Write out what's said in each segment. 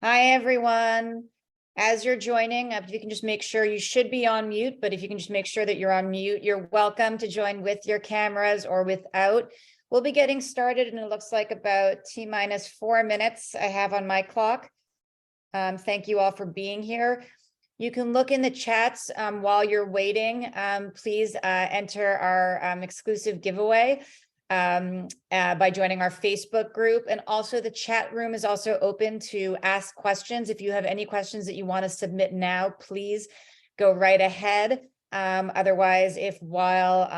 Hi, everyone. As you're joining, if you can just make sure you should be on mute, but if you can just make sure that you're on mute, you're welcome to join with your cameras or without. We'll be getting started, and it looks like about T-minus 4 minutes I have on my clock. Thank you all for being here. You can look in the chats while you're waiting. Please enter our exclusive giveaway by joining our Facebook group. And also the chat room is also open to ask questions. If you have any questions that you want to submit now, please go right ahead. Otherwise, if while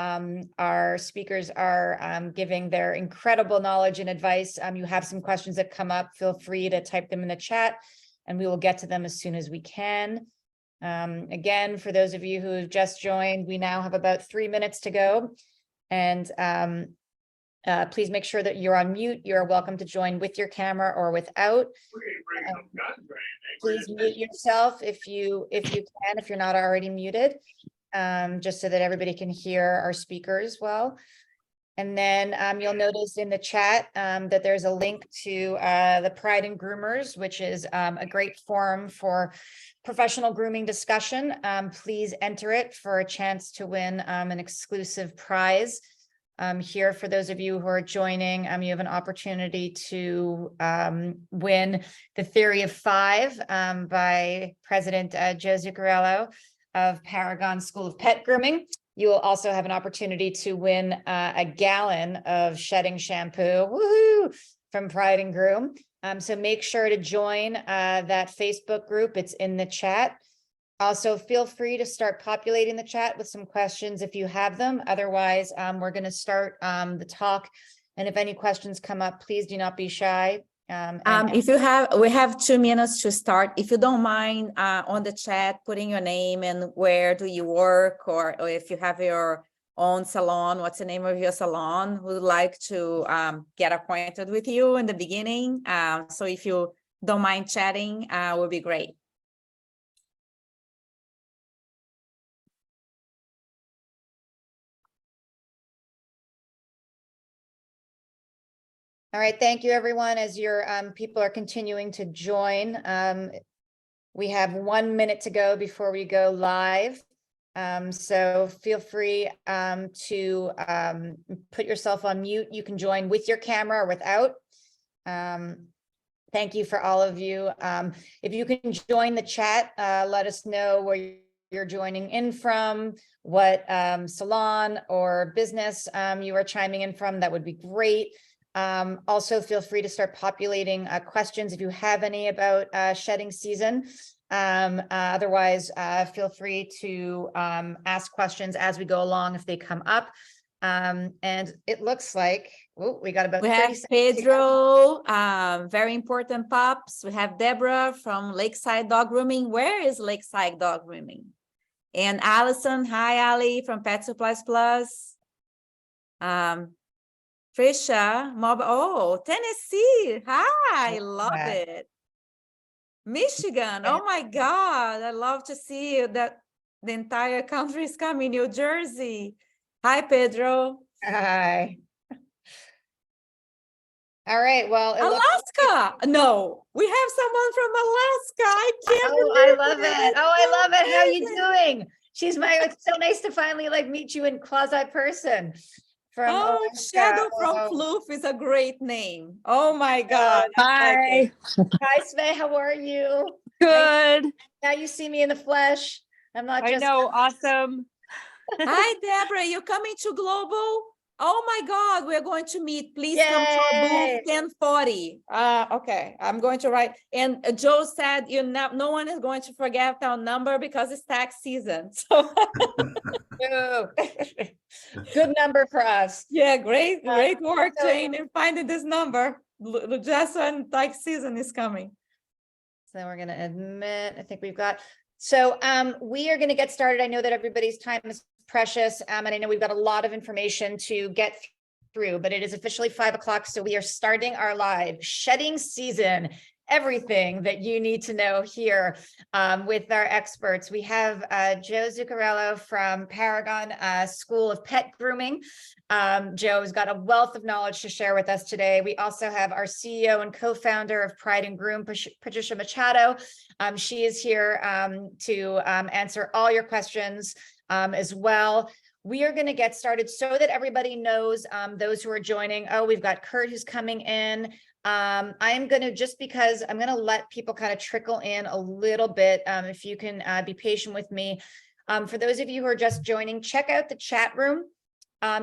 our speakers are giving their incredible knowledge and advice, you have some questions that come up, feel free to type them in the chat and we will get to them as soon as we can. Again, for those of you who have just joined, we now have about 3 minutes to go. And please make sure that you're on mute. You're welcome to join with your camera or without. Please mute yourself if you can, if you're not already muted, just so that everybody can hear our speakers well. And then you'll notice in the chat that there's a link to the Pride and Groomers, which is a great forum for professional grooming discussion. Please enter it for a chance to win an exclusive prize. Here, for those of you who are joining, you have an opportunity to win The Theory of Five by President Joe Zuccarello of Paragon School of Pet Grooming. You will also have an opportunity to win a gallon of shedding shampoo, woohoo, from Pride and Groom. So make sure to join that Facebook group. It's in the chat. Also, feel free to start populating the chat with some questions if you have them. Otherwise, we're going to start the talk. And if any questions come up, please do not be shy. We have 2 minutes to start. If you don't mind on the chat, putting your name and where do you work, or if you have your own salon, what's the name of your salon? We'd like to get acquainted with you in the beginning. So if you don't mind chatting, would be great. All right, thank you, everyone. As your people are continuing to join, we have 1 minute to go before we go live. So feel free to put yourself on mute. You can join with your camera or without. Thank you for all of you. If you can join the chat, let us know where you're joining in from, what salon or business you are chiming in from. That would be great. Also, feel free to start populating questions if you have any about shedding season. Otherwise, feel free to ask questions as we go along if they come up. And it looks like we got about 30 seconds. We have Pedro, very important pups. We have Deborah from Lakeside Dog Grooming. Where is Lakeside Dog Grooming? And Allison, hi Ali from Pet Supplies Plus. Patricia, Tennessee. Hi, I love it. Michigan. Oh my God. I love to see that the entire country is coming. New Jersey. Hi, Pedro. Hi. All right. Well, Alaska. No, we have someone from Alaska. I can't believe I love it. Oh, I love it. How are you doing? It's so nice to finally meet you in quasi person. Shadow from Floof is a great name. Oh my God. Hi. Hi, Sve. How are you? Good. Now you see me in the flesh. I'm not just. I know. Awesome. Hi, Deborah. You're coming to Global? Oh my God. We're going to meet. Please come to our booth 1040. Okay. I'm going to write. And Joe said no one is going to forget our number because it's tax season. So. Good number for us. Yeah, great work, Jane, in finding this number. Just when tax season is coming. So we're going to admit, I think we've got, so we are going to get started. I know that everybody's time is precious, and I know we've got a lot of information to get through, but it is officially 5 o'clock, so we are starting our live shedding season. everything that you need to know here with our experts. We have Joe Zuccarello from Paragon School of Pet Grooming. Joe's got a wealth of knowledge to share with us today. We also have our CEO and co-founder of Pride and Groom, Patricia Machado. She is here to answer all your questions as well. We are going to get started so that everybody knows, those who are joining. Oh, we've got Kurt who's coming in. I'm going to, just because I'm going to let people kind of trickle in a little bit, if you can be patient with me. For those of you who are just joining, check out the chat room.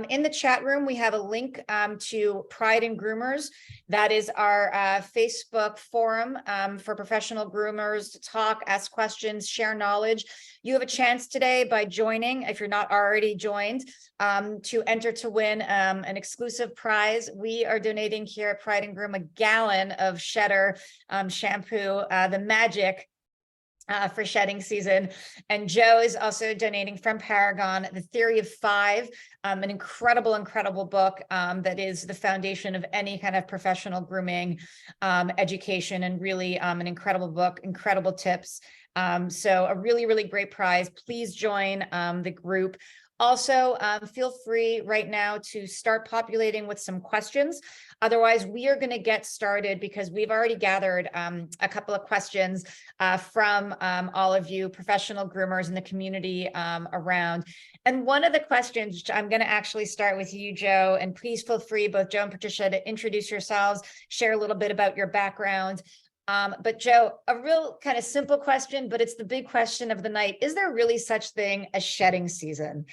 In the chat room, we have a link to Pride and Groomers. That is our Facebook forum for professional groomers to talk, ask questions, share knowledge. You have a chance today by joining, if you're not already joined, to enter to win an exclusive prize. We are donating here at Pride and Groom a gallon of Shedder shampoo, the magic for shedding season. And Joe is also donating from Paragon, The Theory of Five, an incredible book that is the foundation of any kind of professional grooming education, and really an incredible book, incredible tips. So a really great prize. Please join the group. Also, feel free right now to start populating with some questions. Otherwise, we are going to get started because we've already gathered a couple of questions from all of you professional groomers in the community around. And one of the questions, I'm going to actually start with you, Joe, and please feel free, both Joe and Patricia, to introduce yourselves, share a little bit about your background. But Joe, a real kind of simple question, but it's the big question of the night. Is there really such thing as shedding season?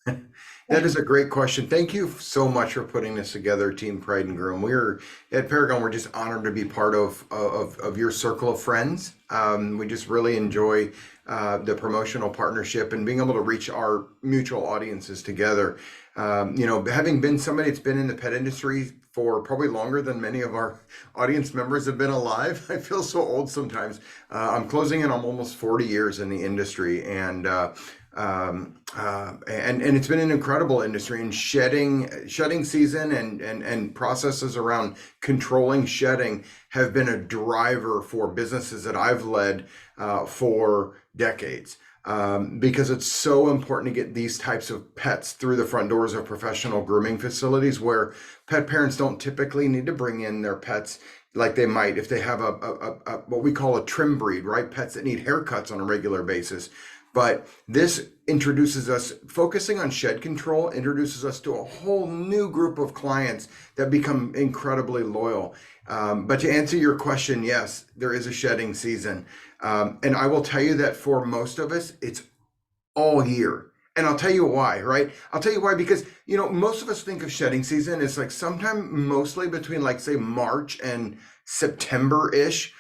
That is a great question. Thank you so much for putting this together, Team Pride and Groom. We're at Paragon. We're just honored to be part of your circle of friends. We just really enjoy the promotional partnership and being able to reach our mutual audiences together. You know, having been somebody that's been in the pet industry for probably longer than many of our audience members have been alive. I feel so old sometimes. I'm closing in on almost 40 years in the industry, and it's been an incredible industry. And shedding season and processes around controlling shedding have been a driver for businesses that I've led for decades. Because it's so important to get these types of pets through the front doors of professional grooming facilities, where pet parents don't typically need to bring in their pets like they might if they have a what we call a trim breed, right? Pets that need haircuts on a regular basis. But this introduces us, focusing on shed control, introduces us to a whole new group of clients that become incredibly loyal. But to answer your question, yes, there is a shedding season. And I will tell you that for most of us, it's all year. And I'll tell you why, right? I'll tell you why, because, you know, most of us think of shedding season as like sometime mostly between, like, say, March and September-ish.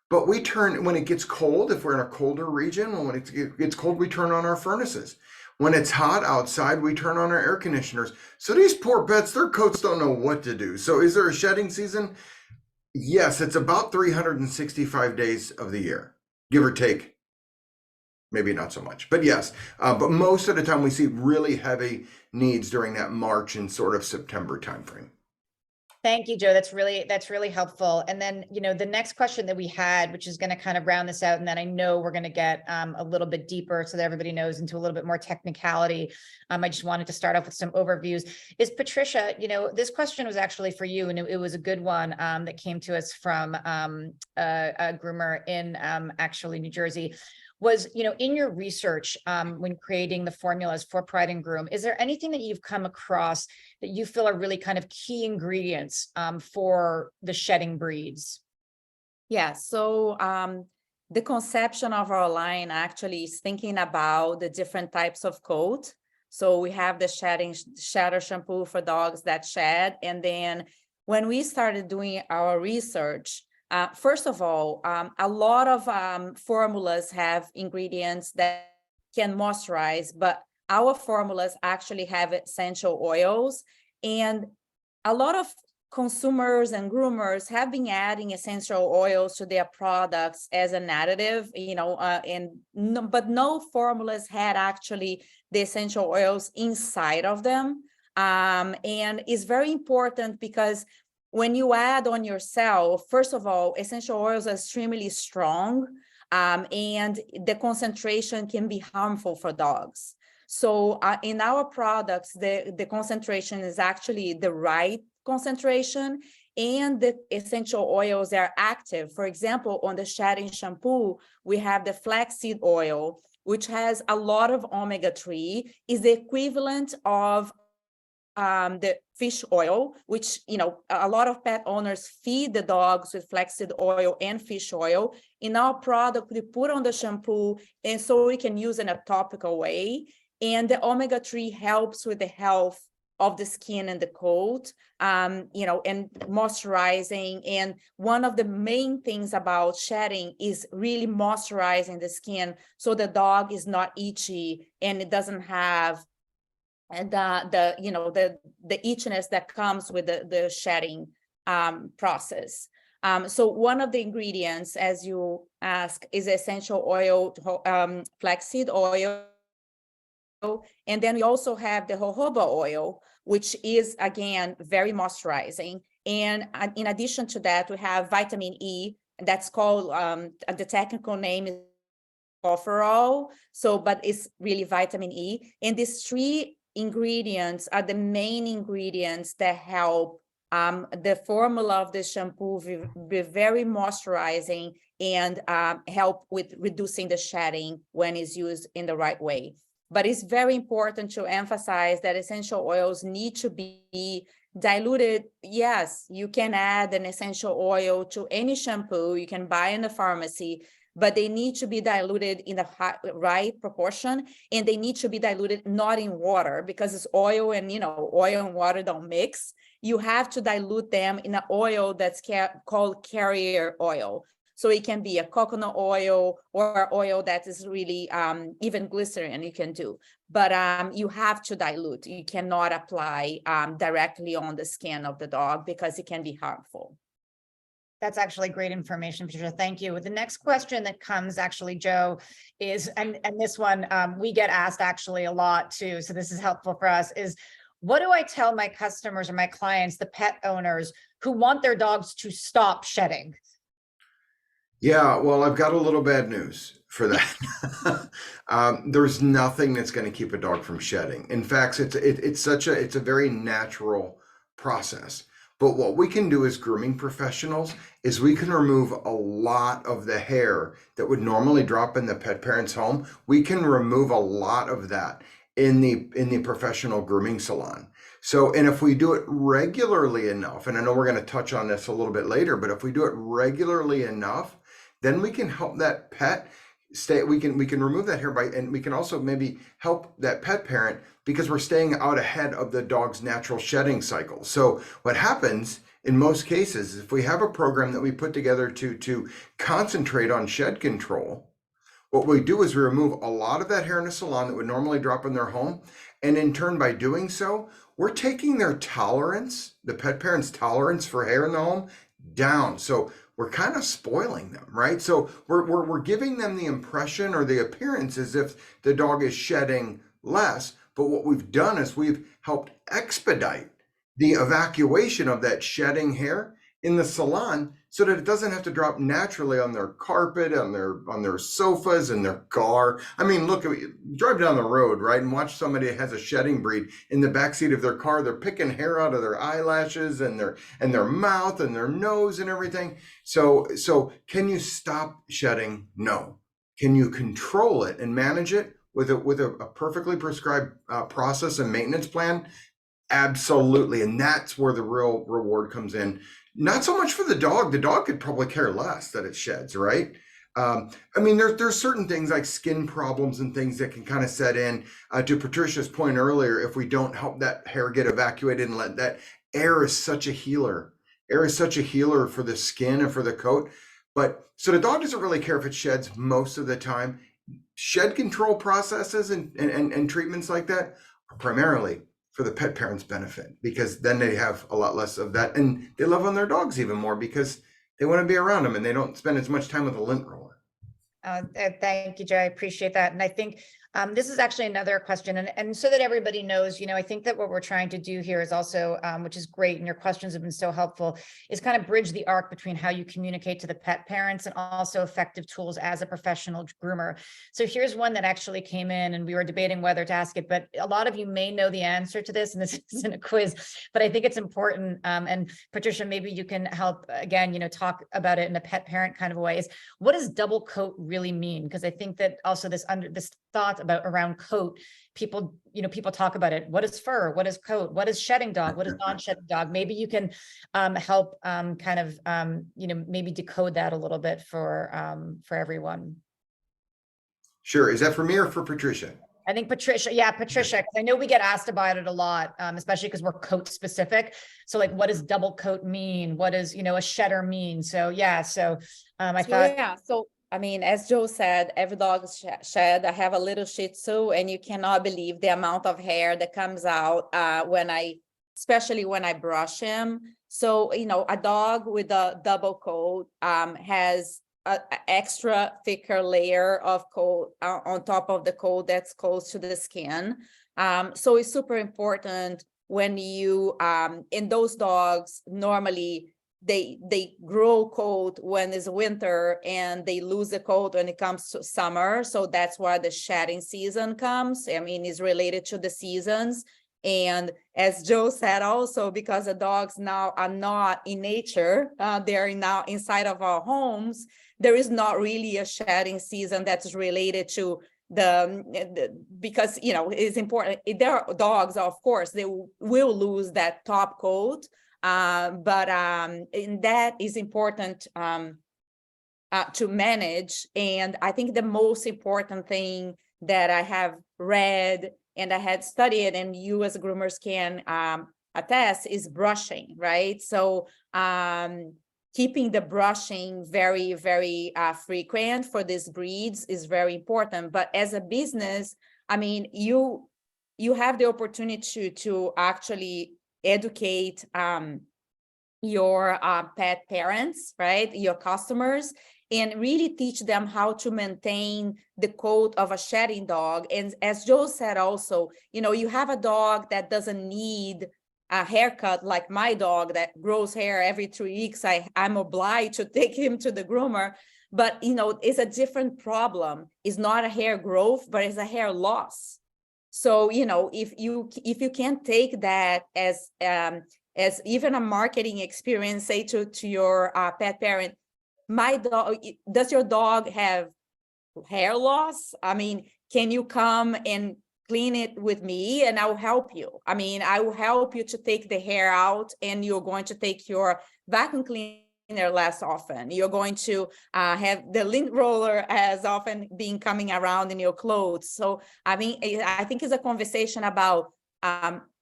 But we turn, when it gets cold, if we're in a colder region, when it gets cold, we turn on our furnaces. When it's hot outside, we turn on our air conditioners. So these poor pets, their coats don't know what to do. So is there a shedding season? Yes, it's about 365 days of the year, give or take. Maybe not so much, but yes. But most of the time we see really heavy needs during that March and sort of September timeframe. Thank you, Joe. That's really helpful. And then, you know, the next question that we had, which is going to kind of round this out, and then I know we're going to get a little bit deeper so that everybody knows into a little bit more technicality. I just wanted to start off with some overviews. Is Patricia, you know, this question was actually for you, and it was a good one that came to us from a groomer in actually New Jersey. Was, you know, in your research when creating the formulas for Pride and Groom, is there anything that you've come across that you feel are really kind of key ingredients for the shedding breeds? Yeah, so the conception of our line actually is thinking about the different types of coat. So we have the shedder shampoo for dogs that shed. And then when we started doing our research, first of all, a lot of formulas have ingredients that can moisturize, but our formulas actually have essential oils. And a lot of consumers and groomers have been adding essential oils to their products as an additive, you know, but no formulas had actually the essential oils inside of them. And it's very important because when you add on yourself, first of all, essential oils are extremely strong, and the concentration can be harmful for dogs. So in our products, the concentration is actually the right concentration, and the essential oils are active. For example, on the shedding shampoo, we have the flaxseed oil, which has a lot of omega-3, is the equivalent of the fish oil, which, you know, a lot of pet owners feed the dogs with flaxseed oil and fish oil. In our product, we put on the shampoo, and so we can use in a topical way. And the omega-3 helps with the health of the skin and the coat, you know, and moisturizing. And one of the main things about shedding is really moisturizing the skin, so the dog is not itchy and it doesn't have the you know, the itchiness that comes with the shedding process. So one of the ingredients, as you ask, is essential oil, flaxseed oil. And then we also have the jojoba oil, which is, again, very moisturizing. And in addition to that, we have vitamin E, that's called, the technical name is tocopherol. So, but it's really vitamin E. And these three ingredients are the main ingredients that help the formula of the shampoo be very moisturizing and help with reducing the shedding when it's used in the right way. But it's very important to emphasize that essential oils need to be diluted. Yes, you can add an essential oil to any shampoo you can buy in the pharmacy, but they need to be diluted in the right proportion, and they need to be diluted not in water, because it's oil, and, you know, oil and water don't mix. You have to dilute them in an oil that's called carrier oil. So it can be a coconut oil or oil that is really, even glycerin you can do. But you have to dilute. You cannot apply directly on the skin of the dog, because it can be harmful. That's actually great information, Patricia. Thank you. The next question that comes, actually, Joe, is, and this one we get asked actually a lot too, so this is helpful for us, is what do I tell my customers or my clients, the pet owners, who want their dogs to stop shedding? Yeah, well, I've got a little bad news for that. There's nothing that's going to keep a dog from shedding. In fact, it's a very natural process. But what we can do as grooming professionals is we can remove a lot of the hair that would normally drop in the pet parent's home. We can remove a lot of that in the professional grooming salon. So, and if we do it regularly enough, and I know we're going to touch on this a little bit later, but if we do it regularly enough, then we can help that pet stay, we can remove that hair and we can also maybe help that pet parent, because we're staying out ahead of the dog's natural shedding cycle. So what happens in most cases, if we have a program that we put together to concentrate on shed control, what we do is we remove a lot of that hair in a salon that would normally drop in their home. And in turn, by doing so, we're taking their tolerance, the pet parent's tolerance for hair in the home, down. So we're kind of spoiling them, right? So we're giving them the impression or the appearance as if the dog is shedding less. But what we've done is we've helped expedite the evacuation of that shedding hair in the salon, so that it doesn't have to drop naturally on their carpet, on their sofas, in their car. I mean, look, drive down the road, right, and watch somebody that has a shedding breed in the backseat of their car. They're picking hair out of their eyelashes and their mouth and their nose and everything. So can you stop shedding? No. Can you control it and manage it with a perfectly prescribed process and maintenance plan? Absolutely. And that's where the real reward comes in. Not so much for the dog. The dog could probably care less that it sheds, right? I mean, there's certain things like skin problems and things that can kind of set in. To Patricia's point earlier, if we don't help that hair get evacuated and let that air is such a healer. Air is such a healer for the skin and for the coat. But so the dog doesn't really care if it sheds most of the time. Shed control processes and treatments like that are primarily for the pet parent's benefit, because then they have a lot less of that, and they love on their dogs even more because they want to be around them and they don't spend as much time with a lint roller. Thank you, Joe. I appreciate that. And I think This is actually another question, and so that everybody knows, I think that what we're trying to do here is also, which is great, and your questions have been so helpful, is kind of bridge the arc between how you communicate to the pet parents and also effective tools as a professional groomer. So here's one that actually came in, and we were debating whether to ask it, but a lot of you may know the answer to this, and this isn't a quiz, but I think it's important. And Patricia, maybe you can help again, talk about it in a pet parent kind of a way. Is what does double coat really mean? Because I think that also this thought about around coat, people talk about it. What is fur? What is coat? What is shedding dog? What is non-shedding dog? Maybe you can help maybe decode that a little bit for everyone. Sure. Is that for me or for Patricia? I think Patricia, because I know we get asked about it a lot, especially because we're coat specific. So like, what does double coat mean? What does, a shedder mean? So yeah, I thought. Yeah, so I mean, as Joe said, every dog is shed. I have a little Shih Tzu, and you cannot believe the amount of hair that comes out especially when I brush him. So, a dog with a double coat has an extra thicker layer of coat on top of the coat that's close to the skin. So it's super important when you, in those dogs, normally they grow coat when it's winter and they lose the coat when it comes to summer. So that's why the shedding season comes. I mean, it's related to the seasons. And as Joe said, also because the dogs now are not in nature, they're now inside of our homes, there is not really a shedding season that's related to because, it's important. There are dogs, of course, they will lose that top coat. And that is important to manage. And I think the most important thing that I have read and I had studied, and you as groomers can attest, is brushing, right? So keeping the brushing very, very frequent for these breeds is very important. But as a business, I mean, you have the opportunity to actually educate your pet parents, right? Your customers, and really teach them how to maintain the coat of a shedding dog. And as Joe said also, you have a dog that doesn't need a haircut like my dog that grows hair every 3 weeks. I'm obliged to take him to the groomer, but it's a different problem. It's not a hair growth, but it's a hair loss. So, if you can't take that as even a marketing experience, say to your pet parent, my dog, does your dog have hair loss? I mean, can you come and clean it with me and I'll help you? I mean, I will help you to take the hair out, and you're going to take your vacuum cleaner less often. You're going to have the lint roller as often being coming around in your clothes. So, I mean, I think it's a conversation about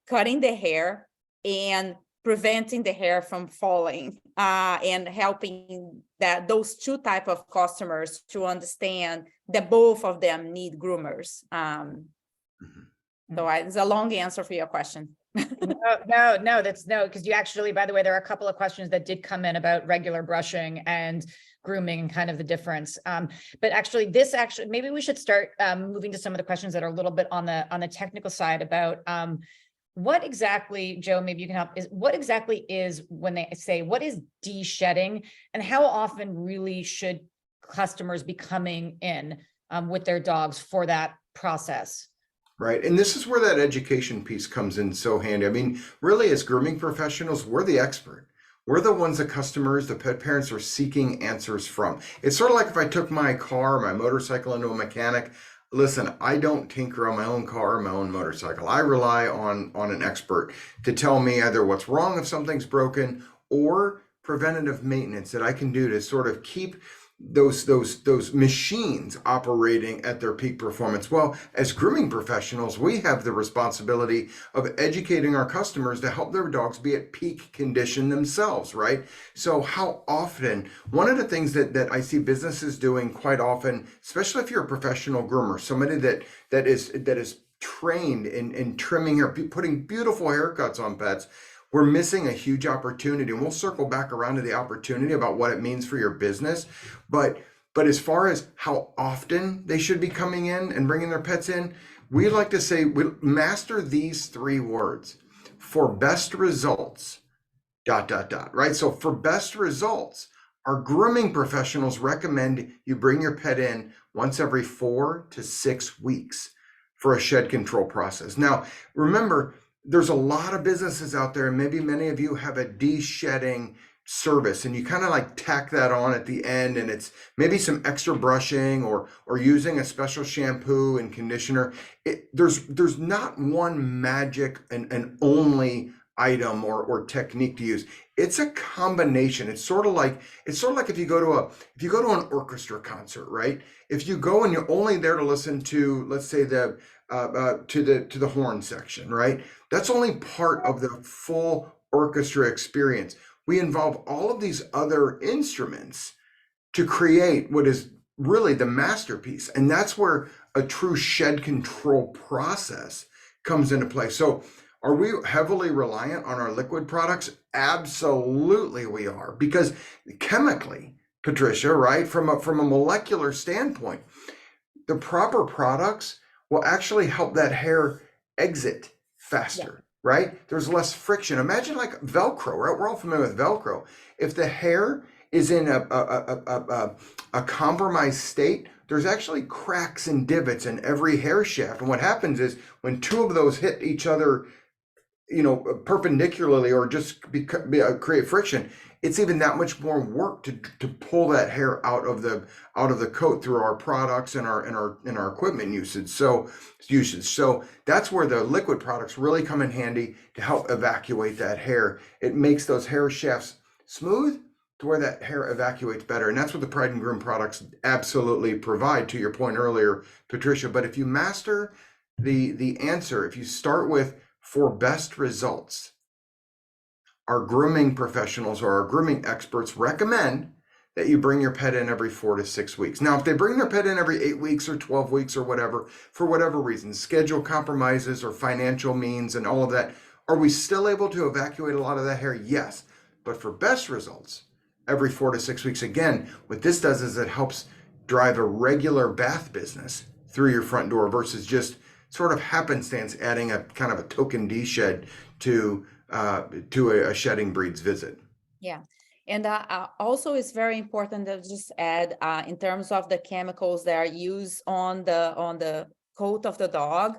cutting the hair and preventing the hair from falling and helping those two type of customers to understand that both of them need groomers. So it's a long answer for your question. No, because you actually, by the way, there are a couple of questions that did come in about regular brushing and grooming and kind of the difference. But actually, maybe we should start moving to some of the questions that are a little bit on the technical side about what exactly, Joe, maybe you can help, what exactly is when they say, what is de-shedding, and how often really should customers be coming in with their dogs for that process? Right. And this is where that education piece comes in so handy. I mean, really, as grooming professionals, we're the expert. We're the ones that customers, the pet parents, are seeking answers from. It's sort of like if I took my car, my motorcycle into a mechanic. Listen, I don't tinker on my own car or my own motorcycle. I rely on an expert to tell me either what's wrong if something's broken, or preventative maintenance that I can do to sort of keep those machines operating at their peak performance. Well, as grooming professionals, we have the responsibility of educating our customers to help their dogs be at peak condition themselves, right? So how often, one of the things that I see businesses doing quite often, especially if you're a professional groomer, somebody that is trained in trimming or putting beautiful haircuts on pets, we're missing a huge opportunity. And we'll circle back around to the opportunity about what it means for your business. But But as far as how often they should be coming in and bringing their pets in, we like to say we master these 3 words: for best results, ... right? So for best results, our grooming professionals recommend you bring your pet in once every 4 to 6 weeks for a shed control process. Now, remember, there's a lot of businesses out there, and maybe many of you have a de-shedding service, and you kind of like tack that on at the end, and it's maybe some extra brushing or using a special shampoo and conditioner. There's not one magic and only item or technique to use. It's a combination. It's sort of like if you go to an orchestra concert, right? If you go and you're only there to listen to, let's say, the to the horn section, right? That's only part of the full orchestra experience. We involve all of these other instruments to create what is really the masterpiece, and that's where a true shed control process comes into play. So are we heavily reliant on our liquid products? Absolutely we are, because chemically, Patricia, right, from a molecular standpoint, the proper products will actually help that hair exit faster, right? There's less friction. Imagine like Velcro, right? We're all familiar with Velcro. If the hair is in a compromised state, there's actually cracks and divots in every hair shaft. And what happens is when 2 of those hit each other, perpendicularly or just create friction, it's even that much more work to pull that hair out of the coat through our products and our equipment usage. So that's where the liquid products really come in handy to help evacuate that hair. It makes those hair shafts smooth to where that hair evacuates better. And that's what the Pride and Groom products absolutely provide, to your point earlier, Patricia. But if you master the answer, if you start with for best results, our grooming professionals or our grooming experts recommend that you bring your pet in every 4 to 6 weeks. Now, if they bring their pet in every 8 weeks or 12 weeks or whatever, for whatever reason, schedule compromises or financial means and all of that, are we still able to evacuate a lot of that hair? Yes. But for best results, every 4 to 6 weeks, again, what this does is it helps drive a regular bath business through your front door versus just sort of happenstance adding a kind of a token de-shed to a shedding breed's visit. Yeah. And also it's very important to just add in terms of the chemicals that are used on the coat of the dog.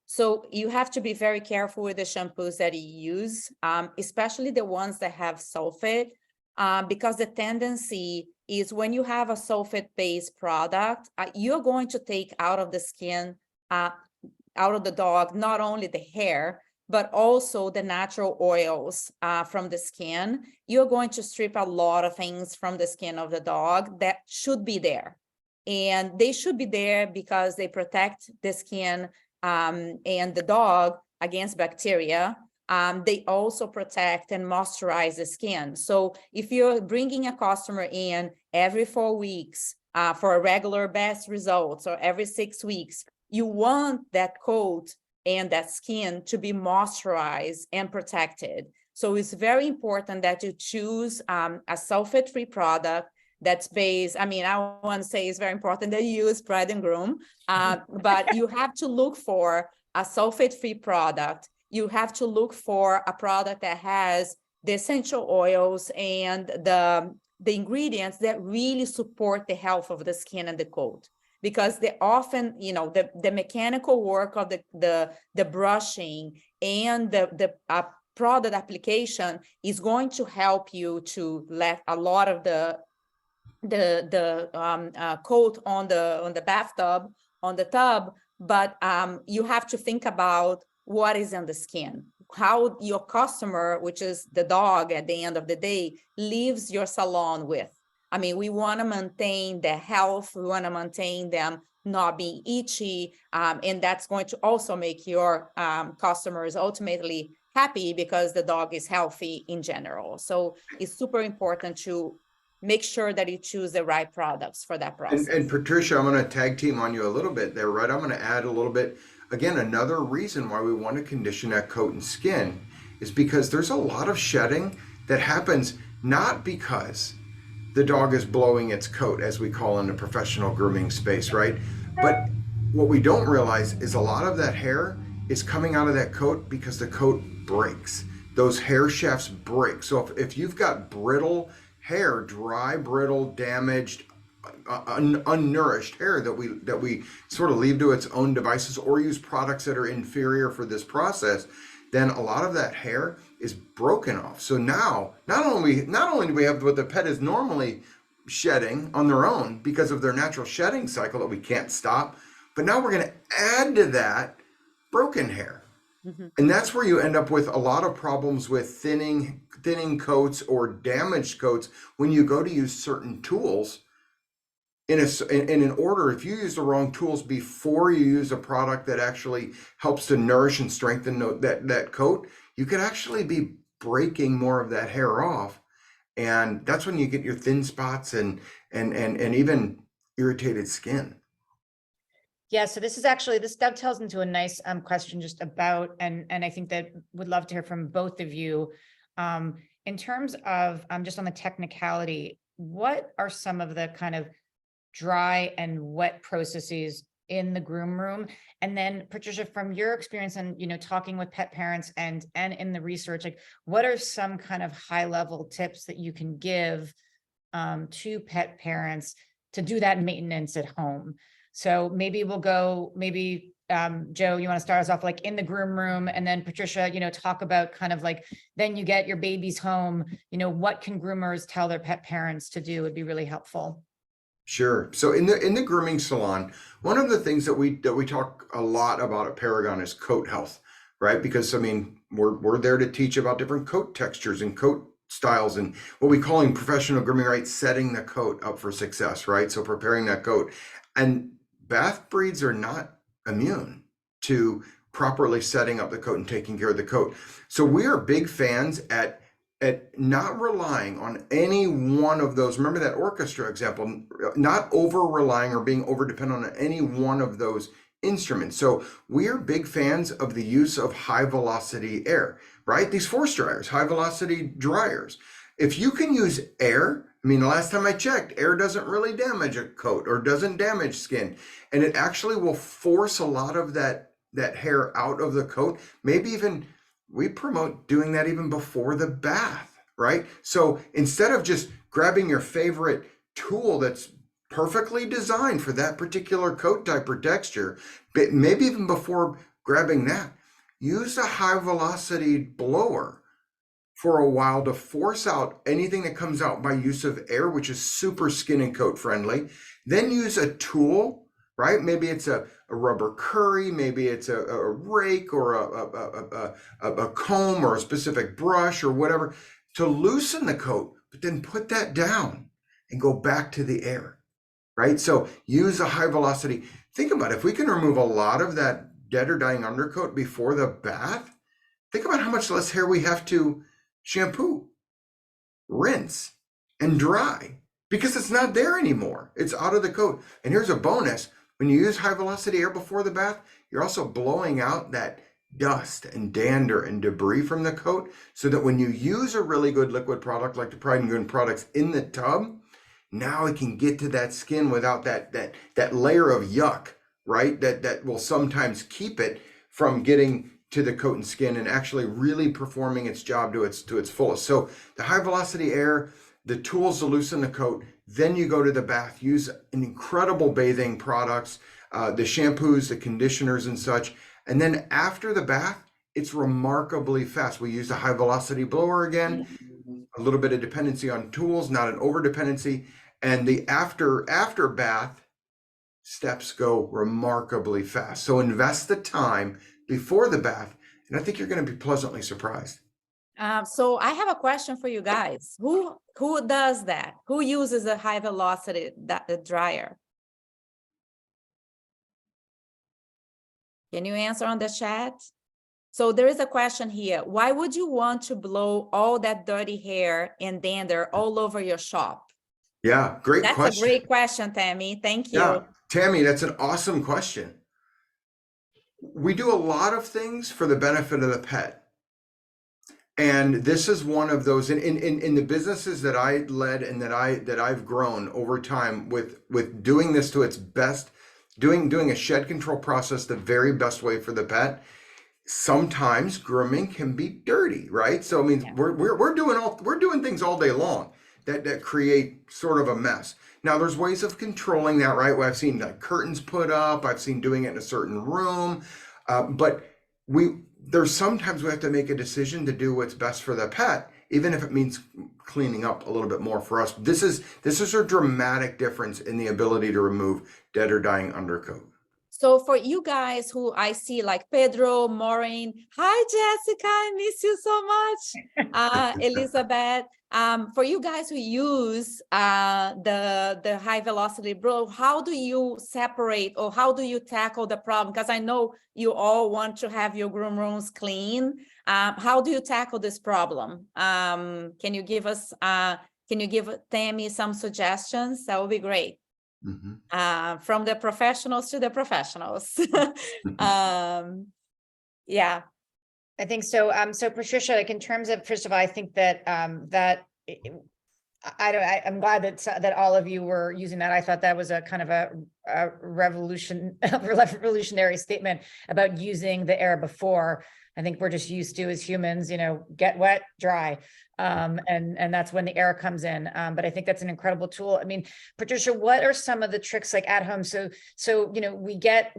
So you have to be very careful with the shampoos that you use, especially the ones that have sulfate, because the tendency is when you have a sulfate-based product, you're going to take out of the skin, out of the dog, not only the hair, but also the natural oils from the skin. You're going to strip a lot of things from the skin of the dog that should be there. And they should be there because they protect the skin and the dog against bacteria. They also protect and moisturize the skin. So if you're bringing a customer in every 4 weeks for a regular best results, or every 6 weeks, you want that coat and that skin to be moisturized and protected. So it's very important that you choose a sulfate-free product that's based, I want to say it's very important that you use Pride and Groom, but you have to look for a sulfate-free product. You have to look for a product that has the essential oils and the ingredients that really support the health of the skin and the coat. Because they often, the mechanical work of the brushing and the product application is going to help you to let a lot of the coat on the bathtub, on the tub, but you have to think about what is in the skin, how your customer, which is the dog at the end of the day, leaves your salon with. We want to maintain their health. We want to maintain them not being itchy. And that's going to also make your customers ultimately happy because the dog is healthy in general. So it's super important to make sure that you choose the right products for that process. And Patricia, I'm going to tag team on you a little bit there, right? I'm going to add a little bit. Again, another reason why we want to condition that coat and skin is because there's a lot of shedding that happens not because the dog is blowing its coat, as we call in the professional grooming space, right? But what we don't realize is a lot of that hair is coming out of that coat because the coat breaks. Those hair shafts break. So if you've got brittle hair, dry, brittle, damaged, unnourished hair that we sort of leave to its own devices or use products that are inferior for this process, then a lot of that hair is broken off. So now not only do we have what the pet is normally shedding on their own because of their natural shedding cycle that we can't stop, but now we're going to add to that broken hair. And that's where you end up with a lot of problems with thinning coats or damaged coats when you go to use certain tools in an order. If you use the wrong tools before you use a product that actually helps to nourish and strengthen that coat, you could actually be breaking more of that hair off. And that's when you get your thin spots and even irritated skin. Yeah, so this dovetails into a nice question just about, and I think that would love to hear from both of you. In terms of just on the technicality, what are some of the kind of dry and wet processes in the groom room? And then Patricia, from your experience and talking with pet parents and in the research, like what are some kind of high level tips that you can give to pet parents to do that maintenance at home? So maybe we'll go, Joe, you want to start us off like in the groom room, and then Patricia, talk about kind of like, then you get your babies home, what can groomers tell their pet parents to do would be really helpful. Sure. So in the grooming salon, one of the things that we talk a lot about at Paragon is coat health, right? Because I mean, we're there to teach about different coat textures and coat styles and what we call in professional grooming, right? Setting the coat up for success, right? So preparing that coat. And bath breeds are not immune to properly setting up the coat and taking care of the coat. So we are big fans at not relying on any one of those. Remember that orchestra example, not over relying or being over dependent on any one of those instruments. So we are big fans of the use of high velocity air, right? These force dryers, high velocity dryers. If you can use air, I mean, the last time I checked, air doesn't really damage a coat or doesn't damage skin. And it actually will force a lot of that hair out of the coat. Maybe even we promote doing that even before the bath, right? So instead of just grabbing your favorite tool that's perfectly designed for that particular coat type or texture, but maybe even before grabbing that, use a high velocity blower for a while to force out anything that comes out by use of air, which is super skin and coat friendly. Then use a tool, right? Maybe it's a rubber curry, maybe it's a rake or a comb or a specific brush or whatever to loosen the coat, but then put that down and go back to the air, right? So use a high velocity. Think about it. If we can remove a lot of that dead or dying undercoat before the bath, think about how much less hair we have to shampoo, rinse, and dry because it's not there anymore. It's out of the coat. And here's a bonus. When you use high velocity air before the bath, you're also blowing out that dust and dander and debris from the coat so that when you use a really good liquid product like the PRIDE+GROOM products in the tub, now it can get to that skin without that layer of yuck, right? That will sometimes keep it from getting to the coat and skin and actually really performing its job to its fullest. So the high velocity air, the tools to loosen the coat, then you go to the bath, use an incredible bathing products, the shampoos, the conditioners and such. And then after the bath, it's remarkably fast. We use a high velocity blower again, a little bit of dependency on tools, not an over dependency. And the after bath steps go remarkably fast. So invest the time before the bath, and I think you're going to be pleasantly surprised. So I have a question for you guys. Who does that? Who uses a high velocity dryer? Can you answer on the chat? So there is a question here. Why would you want to blow all that dirty hair and dander all over your shop? Yeah, great question. That's a great question, Tammy. Thank you. Yeah, Tammy, that's an awesome question. We do a lot of things for the benefit of the pet. And this is one of those in the businesses that I led and that I've grown over time with doing this to its best, doing a shed control process the very best way for the pet. Sometimes grooming can be dirty, right? So I mean, Yeah. we're doing things all day long that create sort of a mess. Now there's ways of controlling that, right? Where I've seen like curtains put up, I've seen doing it in a certain room, but there's sometimes we have to make a decision to do what's best for the pet, even if it means cleaning up a little bit more for us. This is a dramatic difference in the ability to remove dead or dying undercoat. So for you guys who I see like Pedro, Maureen, hi Jessica, I miss you so much. Elizabeth, for you guys who use the high velocity blow, how do you separate or how do you tackle the problem? Because I know you all want to have your groom rooms clean. How do you tackle this problem? Can you give Tammy some suggestions? That would be great. Mm-hmm. From the professionals to the professionals. Yeah. I think so. So Patricia, like in terms of, first of all, I think that I'm glad that all of you were using that. I thought that was a kind of a revolutionary statement about using the air before. I think we're just used to as humans, get wet, dry. And that's when the air comes in. But I think that's an incredible tool. I mean, Patricia, what are some of the tricks like at home? So, we get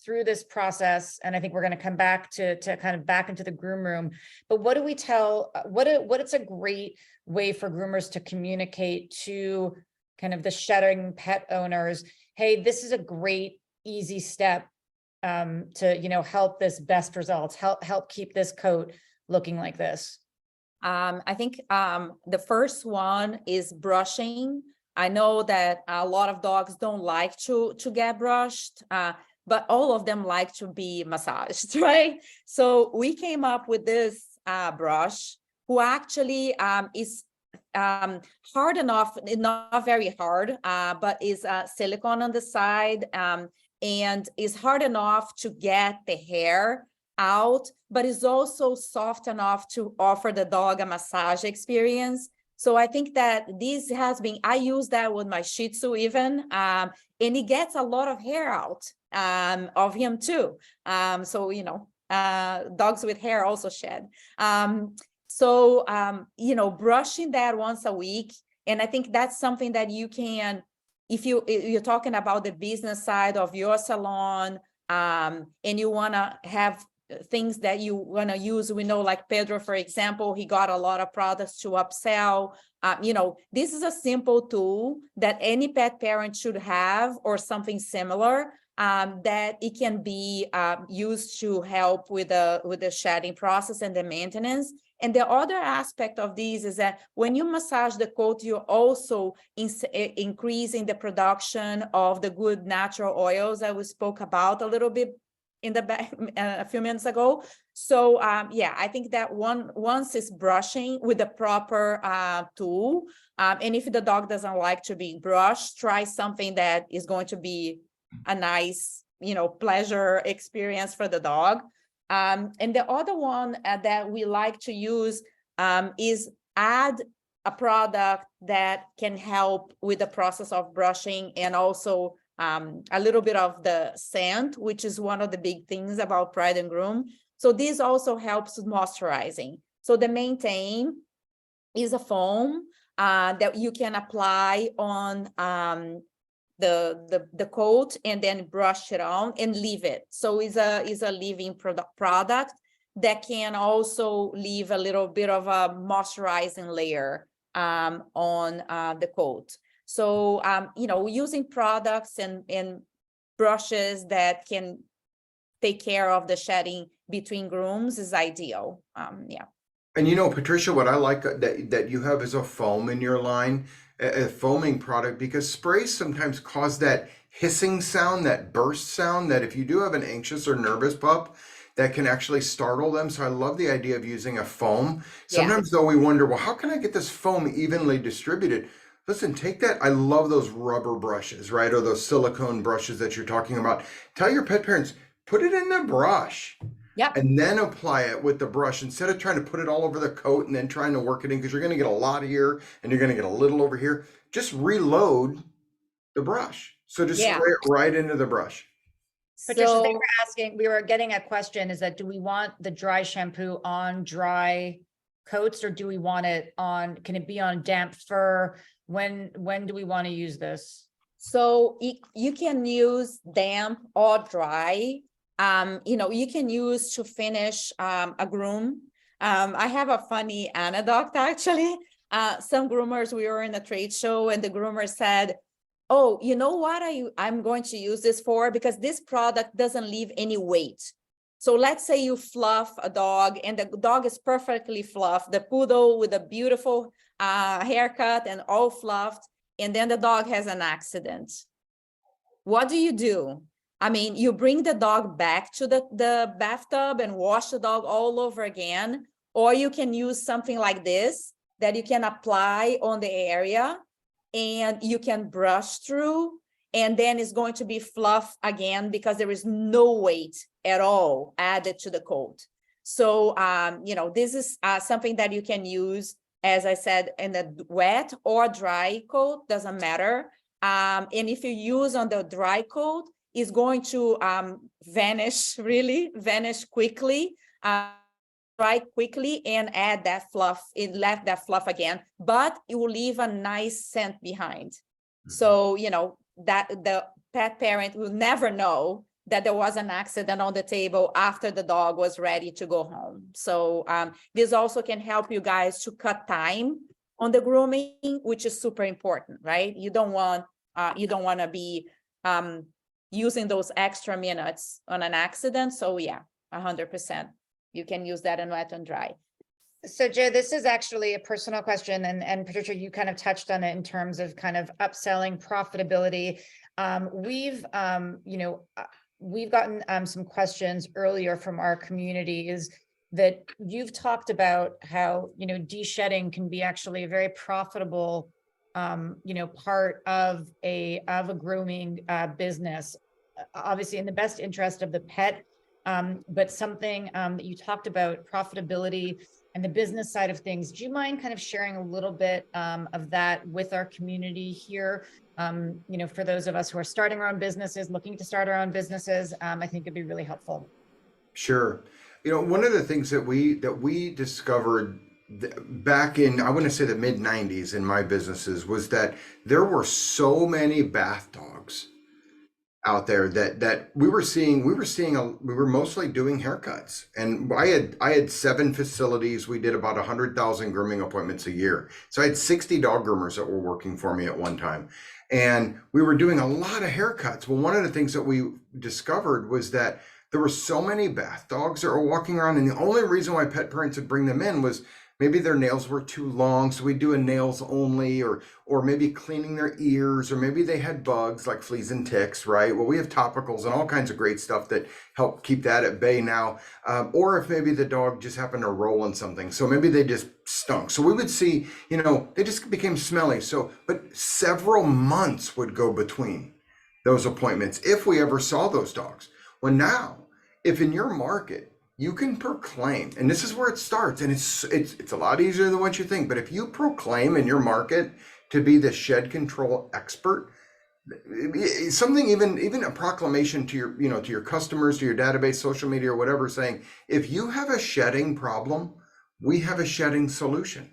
through this process, and I think we're going to come back to kind of back into the groom room. But what do we tell, it's a great way for groomers to communicate to kind of the shedding pet owners? Hey, this is a great, easy step to, help this best results, help keep this coat looking like this. I think the first one is brushing. I know that a lot of dogs don't like to get brushed, but all of them like to be massaged, right? So we came up with this brush, who actually is hard enough, not very hard, but is silicone on the side, and is hard enough to get the hair out, but is also soft enough to offer the dog a massage experience. So I think that this has been, I use that with my Shih Tzu even, and he gets a lot of hair out of him too. So, dogs with hair also shed. Brushing that once a week. And I think that's something that you can, if you're talking about the business side of your salon, and you want to have things that you want to use. We know, like Pedro, for example, he got a lot of products to upsell. This is a simple tool that any pet parent should have, or something similar, that it can be used to help with the shedding process and the maintenance. And the other aspect of these is that when you massage the coat, you're also increasing the production of the good natural oils that we spoke about a little bit in the back a few minutes ago. So I think that once is brushing with the proper tool, and if the dog doesn't like to be brushed, try something that is going to be a nice, pleasure experience for the dog. And the other one that we like to use is add a product that can help with the process of brushing, and also a little bit of the scent, which is one of the big things about Pride and Groom. So this also helps with moisturizing. So the Maintain is a foam that you can apply on the coat, and then brush it on and leave it. So it's a leave-in product that can also leave a little bit of a moisturizing layer on the coat. So, using products and brushes that can take care of the shedding between grooms is ideal. And Patricia, what I like that you have is a foam in your line, a foaming product, because sprays sometimes cause that hissing sound, that burst sound, that if you do have an anxious or nervous pup, that can actually startle them. So I love the idea of using a foam. Sometimes though we wonder, well, how can I get this foam evenly distributed? Listen, take that. I love those rubber brushes, right? Or those silicone brushes that you're talking about. Tell your pet parents, put it in the brush. Yep. and then apply it with the brush instead of trying to put it all over the coat and then trying to work it in, because you're going to get a lot here and you're going to get a little over here. Just reload the brush. So just Yeah. spray it right into the brush. Patricia, they So were asking, we were getting a question, is that do we want the dry shampoo on dry coats, or do we want it on, can it be on damp fur? When do we want to use this? So you can use damp or dry. You know, you can use to finish a groom. I have a funny anecdote actually. Some groomers, we were in a trade show and the groomer said, oh, you know what I'm going to use this for? Because this product doesn't leave any weight. So let's say you fluff a dog and the dog is perfectly fluffed, the poodle with a beautiful haircut and all fluffed, and then the dog has an accident. What do? I mean, you bring the dog back to the bathtub and wash the dog all over again, or you can use something like this that you can apply on the area and you can brush through, and then it's going to be fluff again because there is no weight at all added to the coat. So, you know, this is something that you can use, as I said, in the wet or dry coat, doesn't matter. And if you use on the dry coat, it's going to vanish quickly, dry quickly, and add that fluff. It left that fluff again, but it will leave a nice scent behind. So, you know, that the pet parent will never know that there was an accident on the table after the dog was ready to go home. So this also can help you guys to cut time on the grooming, which is super important, right? You don't want to be using those extra minutes on an accident. So yeah, 100%. You can use that in wet and dry. So Joe, this is actually a personal question, and Patricia, you kind of touched on it in terms of kind of upselling profitability. We've gotten some questions earlier from our communities that you've talked about how, de-shedding can be actually a very profitable, part of a grooming business, obviously in the best interest of the pet. But something that you talked about, profitability and the business side of things. Do you mind kind of sharing a little bit of that with our community here? For those of us who are starting our own businesses, looking to start our own businesses, I think it'd be really helpful. Sure. One of the things that we discovered back in, I want to say the mid 90s in my businesses, was that there were so many bath dogs out there that we were mostly doing haircuts. And I had 7 facilities. We did about 100,000 grooming appointments a year. So I had 60 dog groomers that were working for me at one time. And we were doing a lot of haircuts. Well, one of the things that we discovered was that there were so many bath dogs that were walking around, and the only reason why pet parents would bring them in was maybe their nails were too long, so we do a nails only, or maybe cleaning their ears, or maybe they had bugs like fleas and ticks, right? Well, we have topicals and all kinds of great stuff that help keep that at bay now. Or if maybe the dog just happened to roll in something, so maybe they just stunk. So we would see, they just became smelly. So, but several months would go between those appointments if we ever saw those dogs. Well, now, if in your market, you can proclaim, and this is where it starts, and it's a lot easier than what you think, but if you proclaim in your market to be the shed control expert, something, even a proclamation to your customers, to your database, social media, or whatever, saying, if you have a shedding problem, we have a shedding solution.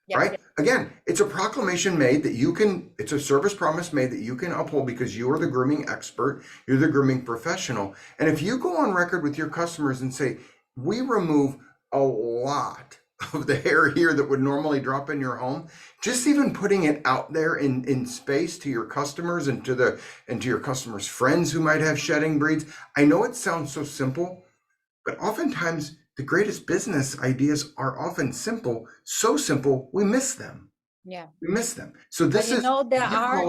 Yep. Right? Again, it's a proclamation made that it's a service promise made that you can uphold because you are the grooming expert, you're the grooming professional. And if you go on record with your customers and say, we remove a lot of the hair here that would normally drop in your home, just even putting it out there in space to your customers and to your customers' friends who might have shedding breeds. I know it sounds so simple, but oftentimes the greatest business ideas are often simple, so simple we miss them. Yeah, we miss them. So this is there are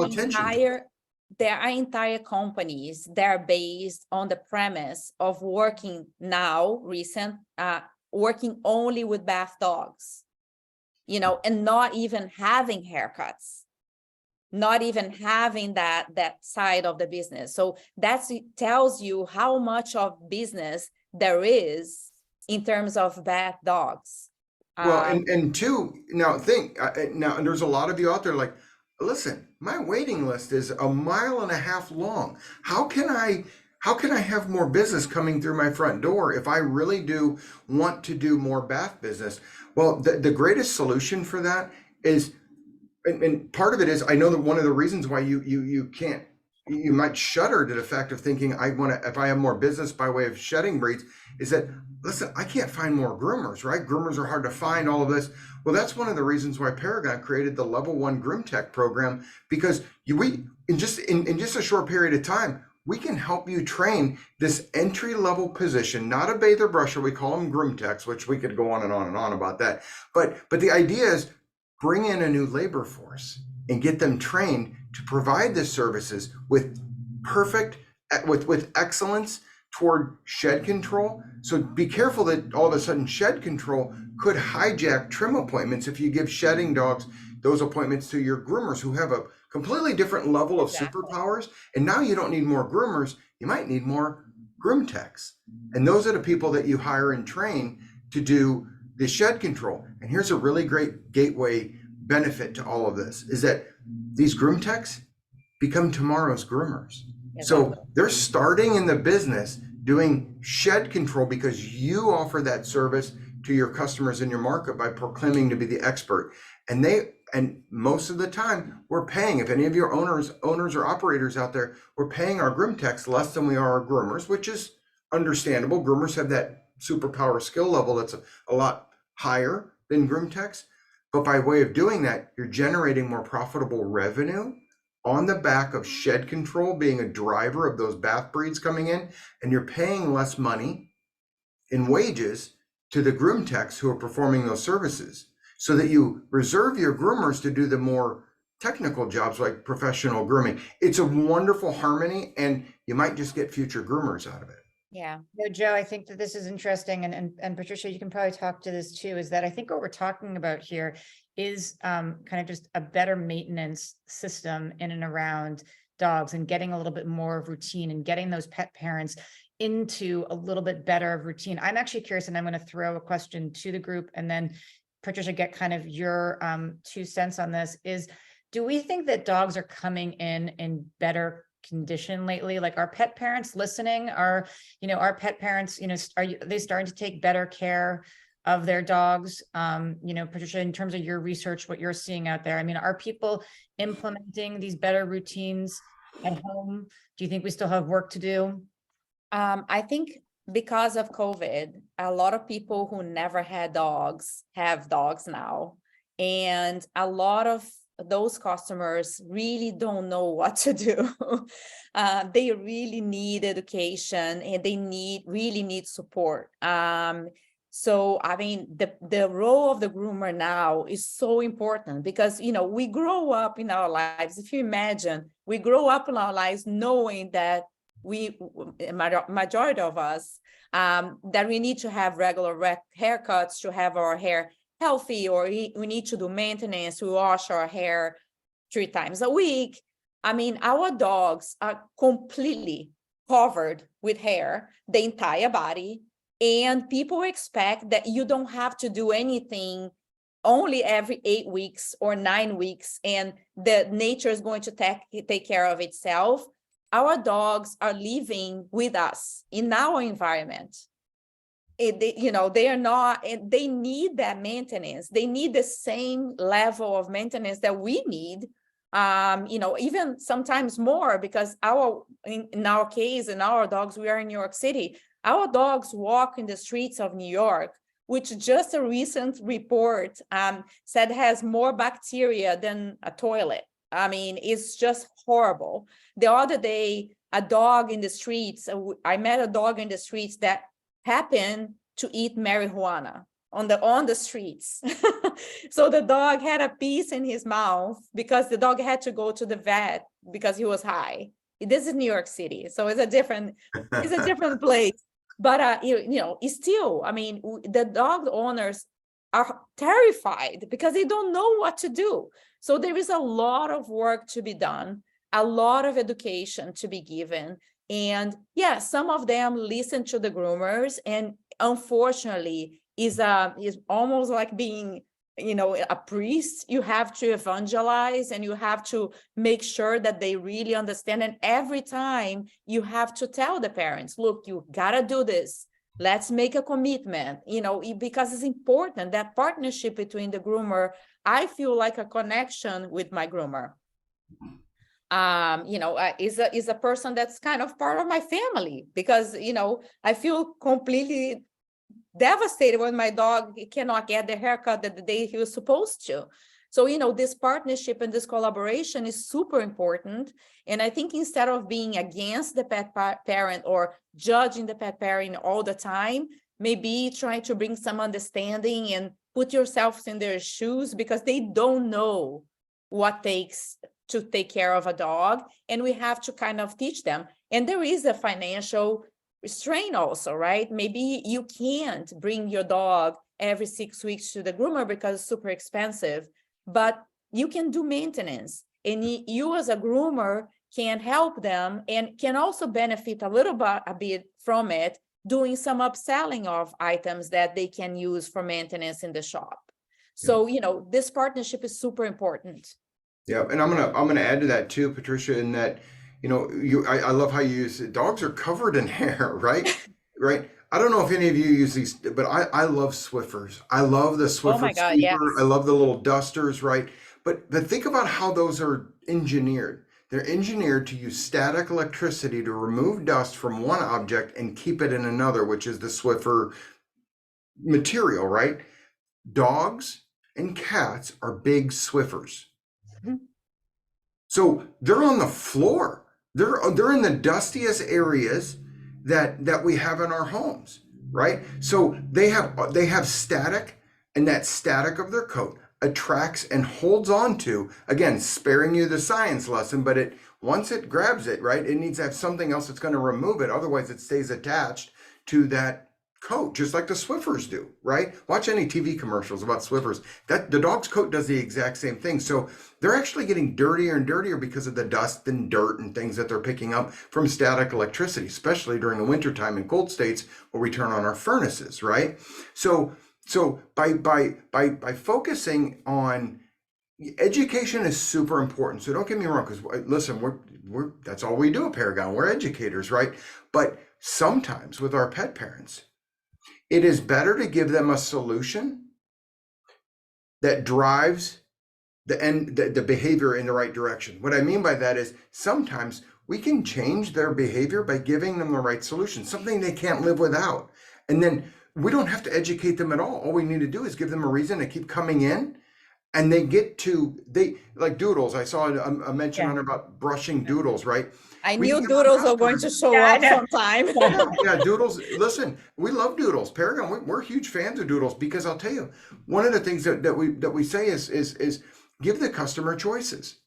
entire companies that are based on the premise of working working only with bath dogs, and not even having haircuts. not even having that side of the business. So it tells you how much of business there is in terms of bath dogs. Well, and two, now now there's a lot of you out there like, listen, my waiting list is 1.5 miles long. How can I have more business coming through my front door if I really do want to do more bath business? Well, the greatest solution for that is, and part of it is, I know that one of the reasons why you can't, you might shudder to the fact of thinking, if I have more business by way of shedding breeds, is that, listen, I can't find more groomers, right? Groomers are hard to find, all of this. Well, that's one of the reasons why Paragon created the Level 1 Groom Tech program, because in just a short period of time, we can help you train this entry-level position, not a bather brusher, we call them groom techs, which we could go on and on and on about that. But the idea is, bring in a new labor force and get them trained to provide the services with with excellence toward shed control. So be careful that all of a sudden shed control could hijack trim appointments if you give shedding dogs those appointments to your groomers who have a completely different level of superpowers. And now you don't need more groomers, you might need more groom techs. And those are the people that you hire and train to do the shed control. And here's a really great gateway benefit to all of this, is that these groom techs become tomorrow's groomers. So they're starting in the business doing shed control because you offer that service to your customers in your market by proclaiming to be the expert. And most of the time we're paying, if any of your owners or operators out there, we're paying our groom techs less than we are our groomers, which is understandable. Groomers have that superpower skill level that's a lot higher than groom techs. But by way of doing that, you're generating more profitable revenue on the back of shed control being a driver of those bath breeds coming in, and you're paying less money in wages to the groom techs who are performing those services, so that you reserve your groomers to do the more technical jobs like professional grooming. It's a wonderful harmony, and you might just get future groomers out of it. Yeah. No, Joe, I think that this is interesting. And Patricia, you can probably talk to this too, is that I think what we're talking about here is kind of just a better maintenance system in and around dogs, and getting a little bit more of routine and getting those pet parents into a little bit better of routine. I'm actually curious, and I'm going to throw a question to the group, and then Patricia, get kind of your 2 cents on this, is, do we think that dogs are coming in better condition lately? Like, our pet parents listening, our pet parents, are they starting to take better care of their dogs? Patricia, in terms of your research, what you're seeing out there, I mean, are people implementing these better routines at home? Do you think we still have work to do? I think because of COVID, a lot of people who never had dogs have dogs now. And a lot of those customers really don't know what to do. They really need education, and they really need support. So, I mean, the role of the groomer now is so important, because, we grow up in our lives. If you imagine, we grow up in our lives knowing that majority of us, that we need to have regular haircuts to have our hair healthy, or we need to do maintenance, to wash our hair 3 times a week. I mean, our dogs are completely covered with hair, the entire body, and people expect that you don't have to do anything only every 8 weeks or 9 weeks, and the nature is going to take care of itself. Our dogs are living with us in our environment. They are not, and they need that maintenance. They need the same level of maintenance that we need, even sometimes more, because in our case, in our dogs, we are in New York City. Our dogs walk in the streets of New York, which just a recent report said has more bacteria than a toilet. I mean, it's just horrible. The other day, a dog in the streets, I met a dog in the streets that happened to eat marijuana on the streets. So the dog had a piece in his mouth because the dog had to go to the vet because he was high. This is New York City, so it's a different place. But it's still, I mean, the dog owners are terrified because they don't know what to do. So there is a lot of work to be done, a lot of education to be given. And yeah, some of them listen to the groomers, and unfortunately is almost like being, a priest. You have to evangelize and you have to make sure that they really understand. And every time you have to tell the parents, look, you gotta do this. Let's make a commitment, because it's important, that partnership between the groomer. I feel like a connection with my groomer. Is a person that's kind of part of my family, because, I feel completely devastated when my dog cannot get the haircut that the day he was supposed to. So, this partnership and this collaboration is super important. And I think instead of being against the pet parent or judging the pet parent all the time, maybe try to bring some understanding and put yourselves in their shoes, because they don't know what takes to take care of a dog. And we have to kind of teach them. And there is a financial strain also, right? Maybe you can't bring your dog every 6 weeks to the groomer because it's super expensive, but you can do maintenance, and you as a groomer can help them and can also benefit a bit from it, doing some upselling of items that they can use for maintenance in the shop. So, this partnership is super important. Yeah, and I'm gonna add to that too, Patricia, in that, I love how you use it. Dogs are covered in hair, right? Right. I don't know if any of you use these, but I love Swiffers. I love the Swiffer Oh my God, sweeper. yes. I love the little dusters, right? But think about how those are engineered. They're engineered to use static electricity to remove dust from one object and keep it in another, which is the Swiffer material, right? Dogs and cats are big Swiffers. Mhm. So they're on the floor. They're in the dustiest areas that we have in our homes, right? So they have static, and that static of their coat attracts and holds on to, again, sparing you the science lesson, but once it grabs it, right, it needs to have something else that's going to remove it. Otherwise it stays attached to that coat, just like the Swiffers do, right? Watch any TV commercials about Swiffers. That the dog's coat does the exact same thing. So they're actually getting dirtier and dirtier because of the dust and dirt and things that they're picking up from static electricity, especially during the wintertime in cold states where we turn on our furnaces, right? So by focusing on education is super important. So don't get me wrong, because listen, we're that's all we do at Paragon. We're educators, right? But sometimes with our pet parents, it is better to give them a solution that drives the behavior in the right direction. What I mean by that is sometimes we can change their behavior by giving them the right solution, something they can't live without. And then we don't have to educate them at all. All we need to do is give them a reason to keep coming in. And they like Doodles. I saw a mention on about brushing Doodles, right? I We knew give them Doodles are bath going to time. show Yeah, I up know. sometime. Yeah, Doodles. Listen, we love Doodles. Paragon, we're huge fans of Doodles, because I'll tell you, one of the things that we say is give the customer choices,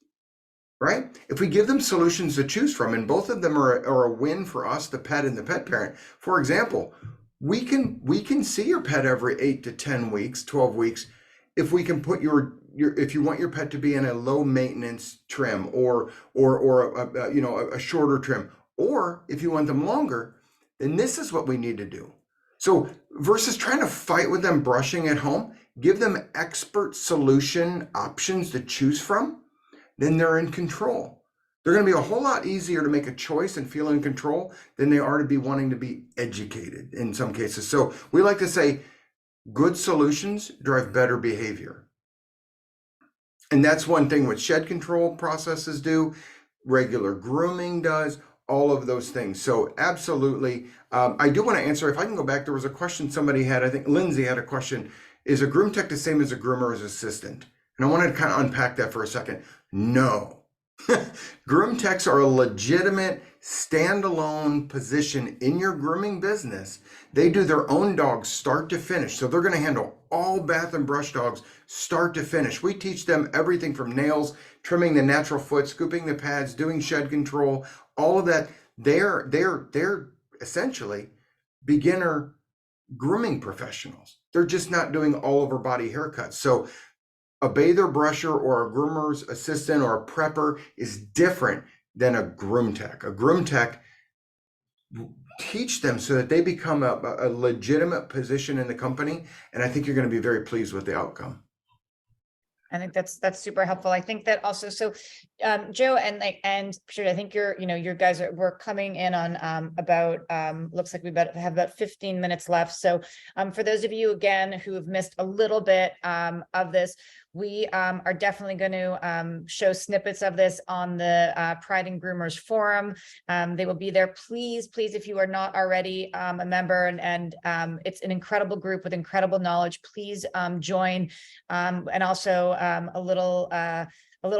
right? If we give them solutions to choose from, and both of them are a win for us, the pet and the pet parent. For example, we can see your pet every 8 to 10 weeks, 12 weeks, if we can put if you want your pet to be in a low maintenance trim or a shorter trim, or if you want them longer, then this is what we need to do. So versus trying to fight with them brushing at home, give them expert solution options to choose from, then they're in control. They're going to be a whole lot easier to make a choice and feel in control than they are to be wanting to be educated in some cases. So we like to say good solutions drive better behavior. And that's one thing what shed control processes do, regular grooming does, all of those things. So absolutely. I do want to answer, if I can go back, there was a question somebody had, I think Lindsay had a question, is a groom tech the same as a groomer's assistant? And I wanted to kind of unpack that for a second. No. Groom techs are a legitimate standalone position in your grooming business. They do their own dogs start to finish. So they're going to handle all bath and brush dogs start to finish. We teach them everything from nails, trimming the natural foot, scooping the pads, doing shed control, all of that. They're essentially beginner grooming professionals. They're just not doing all over body haircuts. So a bather brusher or a groomer's assistant or a prepper is different than a groom tech. A groom tech, teach them so that they become a legitimate position in the company. And I think you're going to be very pleased with the outcome. I think that's super helpful. I think that also, so Joe and Patricia, I think you guys we're coming in on about looks like we have about 15 minutes left. So for those of you again who have missed a little bit of this, we are definitely going to show snippets of this on the Pride and Groomers forum. They will be there. Please, if you are not already a member, and it's an incredible group with incredible knowledge, please join. And also a little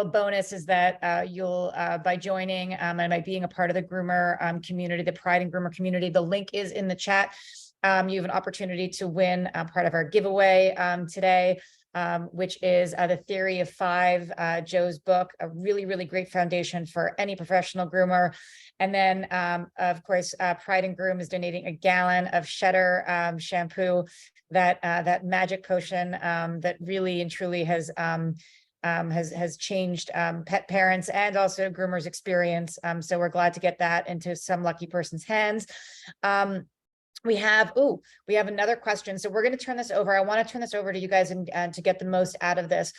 bonus is that you'll by joining and by being a part of the groomer community, the Pride and Groomer community, the link is in the chat. You have an opportunity to win part of our giveaway today. Which is The Theory of Five, Joe's book, a really, really great foundation for any professional groomer. And then, of course, Pride and Groom is donating a gallon of Shedder shampoo, that magic potion that really and truly has changed pet parents and also groomers' experience. So we're glad to get that into some lucky person's hands. We have another question. So we're going to turn this over. I want to turn this over to you guys and to get the most out of this.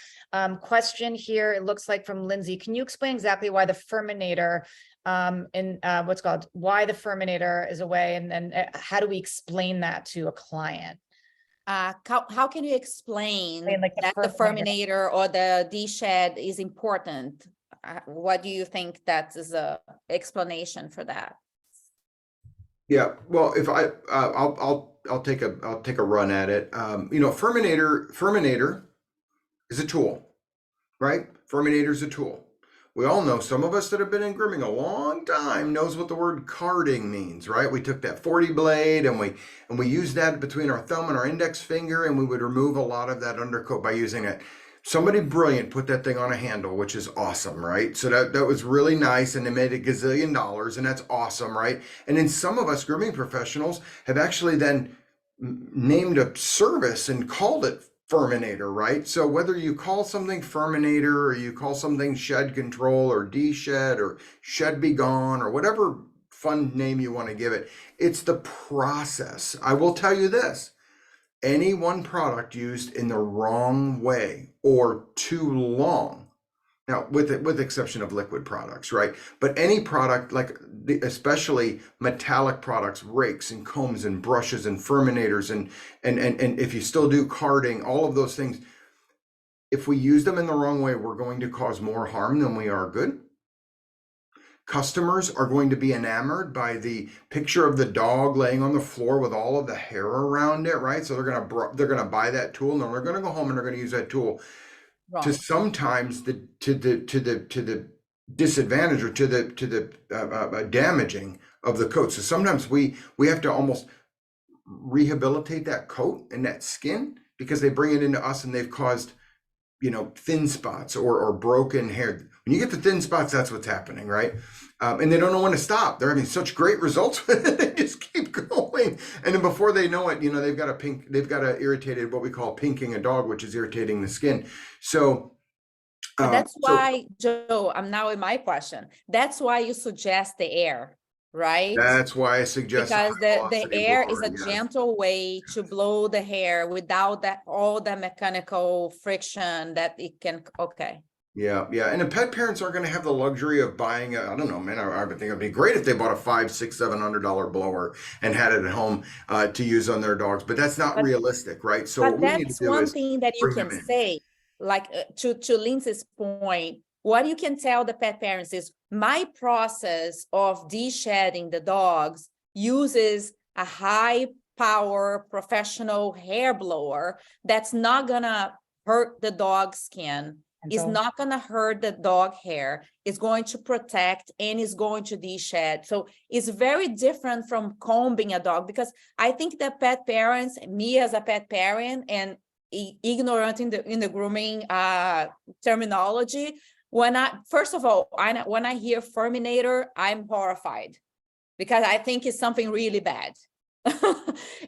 Question here, it looks like from Lindsay. Can you explain exactly why the Furminator why the Furminator is away, and how do we explain that to a client? How can you explain Like that the Furminator or the D-shed is important? What do you think that is a explanation for that? Yeah, well, if I'll take a run at it. Furminator is a tool, right? Furminator is a tool. We all know, some of us that have been in grooming a long time knows what the word carding means, right? We took that 40 blade and we used that between our thumb and our index finger, and we would remove a lot of that undercoat by using it. Somebody brilliant put that thing on a handle, which is awesome, right? So that was really nice, and they made $1 gazillion, and that's awesome, right? And then some of us grooming professionals have actually then named a service and called it Furminator, right? So whether you call something Furminator or you call something Shed Control or D-Shed or Shed Be Gone or whatever fun name you want to give it, it's the process. I will tell you this. Any one product used in the wrong way or too long, now with exception of liquid products, right? But any product, like especially metallic products, rakes and combs and brushes and Furminators and if you still do carding, all of those things, if we use them in the wrong way, we're going to cause more harm than we are good. Customers are going to be enamored by the picture of the dog laying on the floor with all of the hair around it, right? So they're gonna buy that tool, and then they're gonna go home and they're gonna use that tool to sometimes to the disadvantage or to the damaging of the coat. So sometimes we have to almost rehabilitate that coat and that skin because they bring it into us and they've caused thin spots or broken hair. When you get the thin spots, that's what's happening, right? And they don't know when to stop. They're having such great results with it, they just keep going. And then before they know it, they've got a irritated, what we call pinking a dog, which is irritating the skin. So that's why, Joe, I'm now in my question. That's why you suggest the air, right? That's why I suggest because the air is a yes. gentle way to blow the hair without all the mechanical friction that it can. Okay. Yeah. And the pet parents aren't going to have the luxury of buying I don't know, man. I would think it'd be great if they bought a $500, $600, $700 blower and had it at home to use on their dogs, but that's not realistic, right? So but what we need to do one is thing that you can say, like to Lindsay's point, what you can tell the pet parents is my process of de-shedding the dogs uses a high power professional hair blower that's not gonna hurt the dog's skin. It's not going to hurt the dog hair. It's going to protect and is going to de-shed. So it's very different from combing a dog, because I think that pet parents, me as a pet parent and ignorant in the grooming terminology, when I hear Furminator, I'm horrified because I think it's something really bad.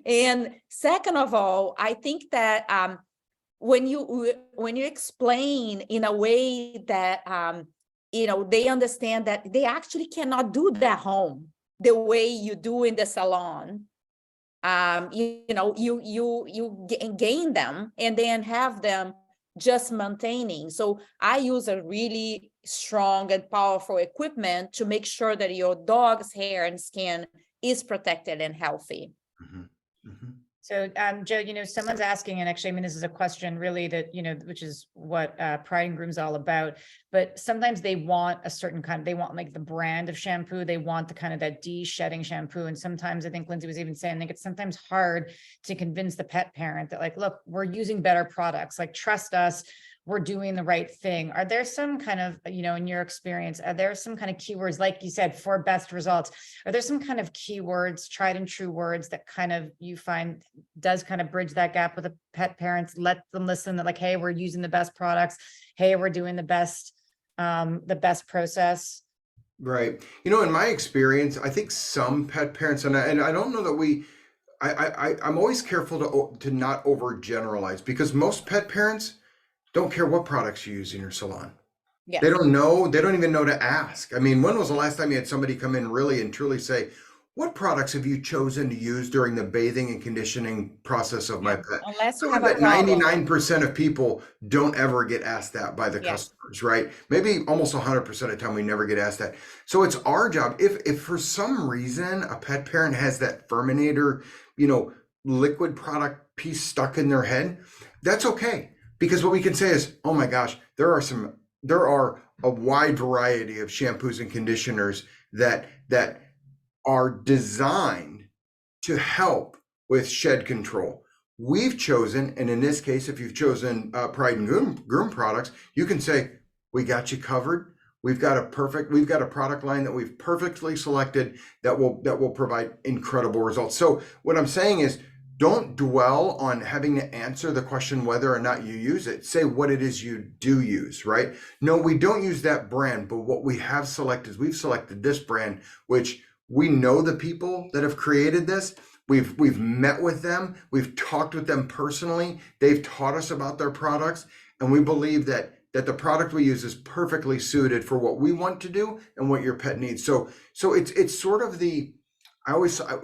And second of all, I think that when you explain in a way that they understand that they actually cannot do that home the way you do in the salon, you gain them and then have them just maintaining. So I use a really strong and powerful equipment to make sure that your dog's hair and skin is protected and healthy. Mhm. Mhm. So, Joe, someone's asking, and actually, I mean, this is a question really that, which is what Pride and Groom is all about. But sometimes they want a certain kind, they want like the brand of shampoo. They want the kind of that de-shedding shampoo. And sometimes I think Lindsay was even saying, I think it's sometimes hard to convince the pet parent that like, look, we're using better products, like trust us, we're doing the right thing. Are there some kind of, in your experience, are there some kind of keywords, like you said, for best results? Are there some kind of keywords, tried and true words that kind of you find does kind of bridge that gap with the pet parents, let them listen that like, hey, we're using the best products. Hey, we're doing the best process. Right. In my experience, I think some pet parents, and I don't know that I'm always careful to not overgeneralize, because most pet parents don't care what products you use in your salon. Yes. They don't know. They don't even know to ask. I mean, when was the last time you had somebody come in really and truly say, what products have you chosen to use during the bathing and conditioning process of my pet? Unless you I have bet a problem. 99% of people don't ever get asked that by the Yeah. customers, right? Maybe almost 100% of the time we never get asked that. So it's our job. If for some reason a pet parent has that Furminator, liquid product piece stuck in their head, that's okay. Because what we can say is, oh my gosh, there are a wide variety of shampoos and conditioners that are designed to help with shed control. We've chosen, and in this case, if you've chosen Pride and Groom products, you can say, we got you covered. We've got a product line that we've perfectly selected that will provide incredible results. So what I'm saying is, don't dwell on having to answer the question whether or not you use it. Say what it is you do use, right? No, we don't use that brand, but what we have selected is we've selected this brand, which we know the people that have created this. We've met with them. We've talked with them personally. They've taught us about their products, and we believe that the product we use is perfectly suited for what we want to do and what your pet needs. So it's sort of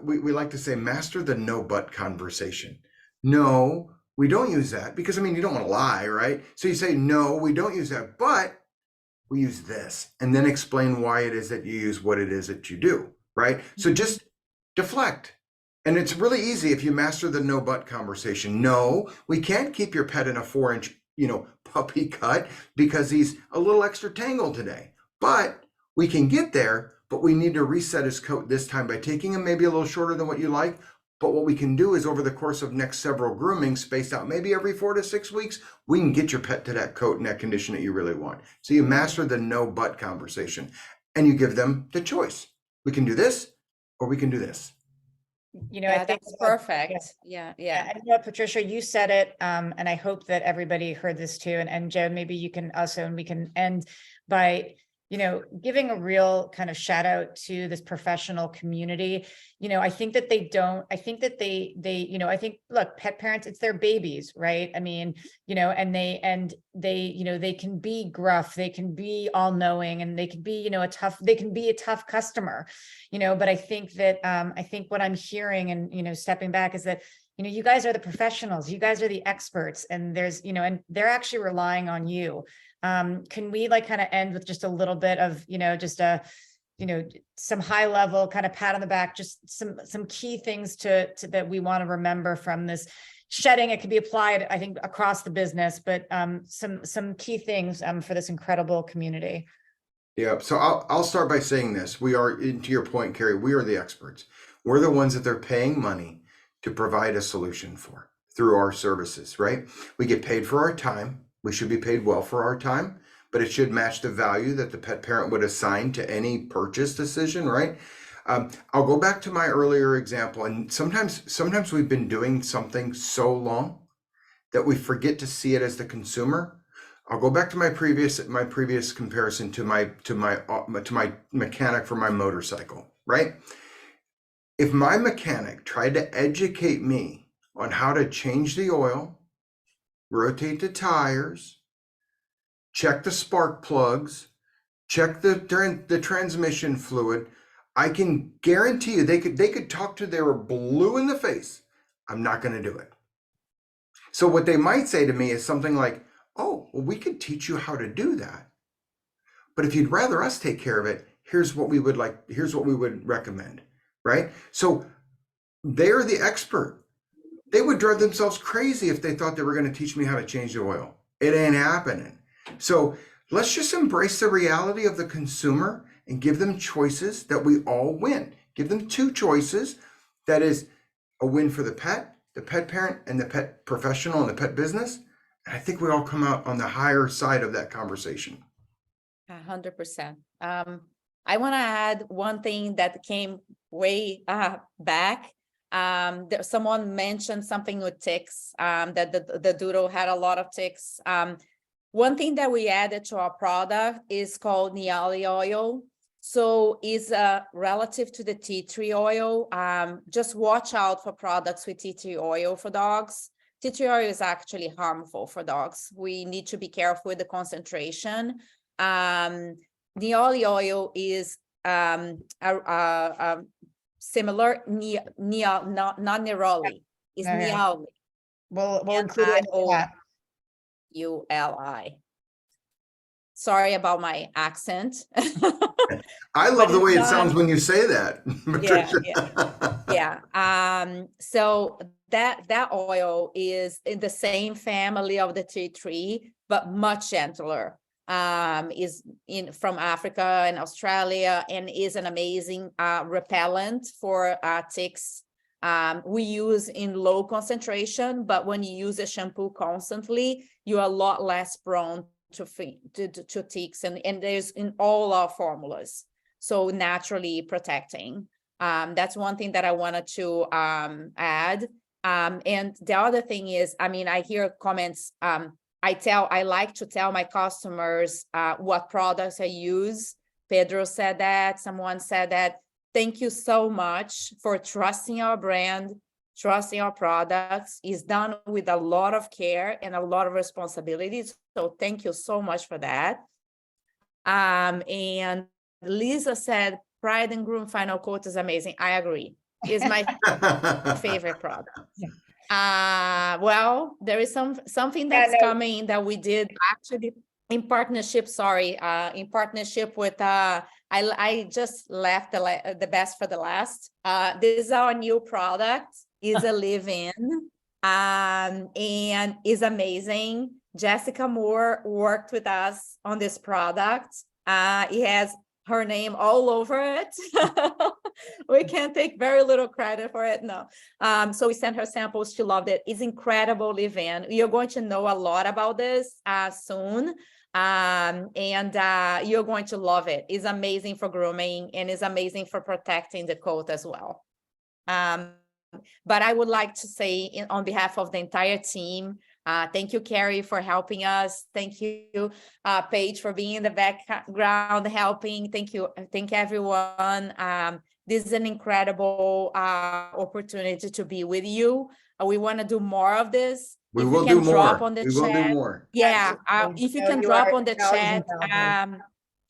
we like to say, master the no but conversation. No, we don't use that, because I mean, you don't want to lie, right? So you say, no, we don't use that, but we use this, and then explain why it is that you use what it is that you do, right? So just deflect. And it's really easy if you master the no but conversation. No, we can't keep your pet in a 4-inch, puppy cut because he's a little extra tangled today. But we can get there, but we need to reset his coat this time by taking him maybe a little shorter than what you like. But what we can do is, over the course of next several groomings, spaced out maybe every 4 to 6 weeks, we can get your pet to that coat and that condition that you really want. So you master the no but conversation, and you give them the choice. We can do this, or we can do this. I think That's perfect. Yeah. And Patricia, you said it, and I hope that everybody heard this too. And Joe, maybe you can also, and we can end by giving a real kind of shout out to this professional community. I think that look, pet parents, it's their babies, right? I mean, and they can be gruff, they can be all knowing, and they can be, a tough customer, but I think that, I think what I'm hearing and, stepping back is that, you guys are the professionals, you guys are the experts, and there's, and they're actually relying on you. Can we kind of end with just a little bit of, just some high level kind of pat on the back, just some key things to that we want to remember from this shedding? It can be applied, I think, across the business, but some key things for this incredible community. Yeah. So I'll start by saying this. We are, to your point, Carrie, we are the experts. We're the ones that they're paying money to provide a solution for through our services, right? We get paid for our time. We should be paid well for our time, but it should match the value that the pet parent would assign to any purchase decision, right? I'll go back to my earlier example, and sometimes we've been doing something so long that we forget to see it as the consumer. I'll go back to my previous comparison to my mechanic for my motorcycle, right? If my mechanic tried to educate me on how to change the oil, rotate the tires, check the spark plugs, check the transmission fluid, I can guarantee you they could talk to they were blue in the face. I'm not going to do it. So what they might say to me is something like, "Oh, well, we could teach you how to do that. But if you'd rather us take care of it, here's what we would like, here's what we would recommend." Right? So they're the expert. They would drive themselves crazy if they thought they were going to teach me how to change the oil. It ain't happening. So let's just embrace the reality of the consumer and give them choices that we all win. Give them two choices. That is a win for the pet parent, and the pet professional and the pet business. And I think we all come out on the higher side of that conversation. 100%. I want to add one thing that came way back. Someone mentioned something with ticks, that the doodle had a lot of ticks. One thing that we added to our product is called Niali oil. So is relative to the tea tree oil. Just watch out for products with tea tree oil for dogs. Tea tree oil is actually harmful for dogs. We need to be careful with the concentration. Niali oil is similar, not neroli, is Okay. Niali. We'll include it in the chat. Uli. Sorry about my accent. I love But the way it's it sounds not- when you say that, Patricia. Yeah. So that oil is in the same family of the tea tree, but much gentler. Is from Africa and Australia, and is an amazing repellent for ticks. We use in low concentration, but when you use a shampoo constantly, you're a lot less prone to ticks, and there's in all our formulas. So naturally protecting. That's one thing that I wanted to add. And the other thing is, I mean, I hear comments. I like to tell my customers what products I use. Pedro said that, someone said that. Thank you so much for trusting our brand, trusting our products. Is done with a lot of care and a lot of responsibilities. So thank you so much for that. And Lisa said, Pride and Groom Final Coat is amazing. I agree. It's my favorite product. Well, there is something that's coming that we did actually in partnership. In partnership with I just left the best for the last. This is our new product. Is a live-in, and is amazing. Jessica Moore worked with us on this product. It has her name all over it. We can take very little credit for it. No. So we sent her samples. She loved it. It's incredible live-in. You're going to know a lot about this soon. And you're going to love it. It's amazing for grooming, and is amazing for protecting the coat as well. But I would like to say on behalf of the entire team, thank you, Carrie, for helping us. Thank you, Paige, for being in the background helping. Thank you. Thank everyone. This is an incredible opportunity to be with you. We want to do more of this. We If will you can do drop more. on the We will do chat. more. Yeah, if you can drop on the chat.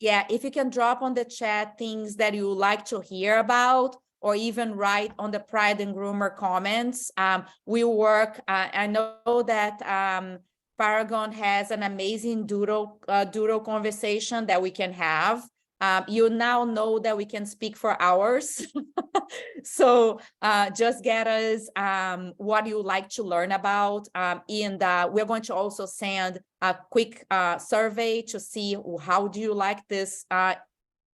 Yeah, if you can drop on the chat things that you would like to hear about, or even write on the Pride and Groomer comments. We work, I know that Paragon has an amazing doodle conversation that we can have. You now know that we can speak for hours. So just get us what you like to learn about. And we're going to also send a quick survey to see how do you like this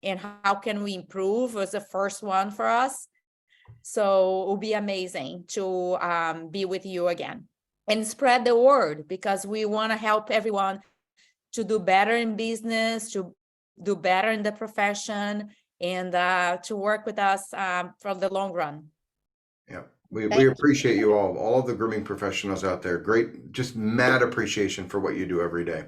and how can we improve as the first one for us. So it will be amazing to be with you again and spread the word, because we want to help everyone to do better in business, to do better in the profession, and to work with us for the long run. Yeah, we appreciate you all of the grooming professionals out there. Great, just mad appreciation for what you do every day.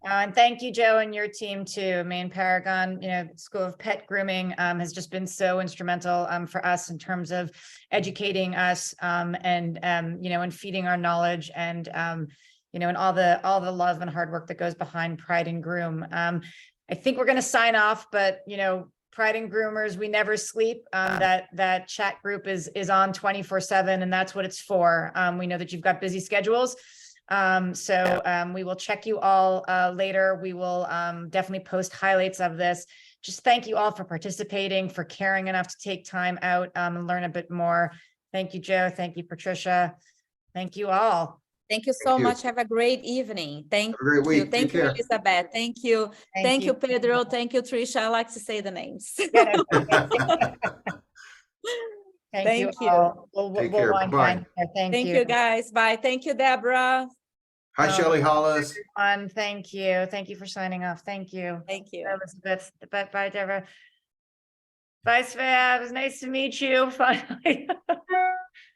And thank you, Joe, and your team too. I mean, Paragon, School of Pet Grooming has just been so instrumental for us in terms of educating us and feeding our knowledge and and all the love and hard work that goes behind Pride and Groom. I think we're going to sign off, but Pride and Groomers, we never sleep. That chat group is on 24/7, and that's what it's for. We know that you've got busy schedules. We will check you all later. We will definitely post highlights of this. Just thank you all for participating, for caring enough to take time out and learn a bit more. Thank you, Joe. Thank you, Patricia. Thank you all. Thank you so you. much. Have a great evening. Thank Have a great you. week. Thank Take you, care. Elizabeth. Thank you. Thank you, Pedro. Thank you, Trisha. I like to say the names. Thank you Thank you. all. We'll Take care. wind Bye-bye. down here. Thank Thank you. you, guys. Bye. Thank you, Deborah. Hi, Shelley Hollis. Thank you. Thank you for signing off. Thank you. Thank you. Elizabeth. Bye, Deborah. Bye, Svea. It was nice to meet you finally.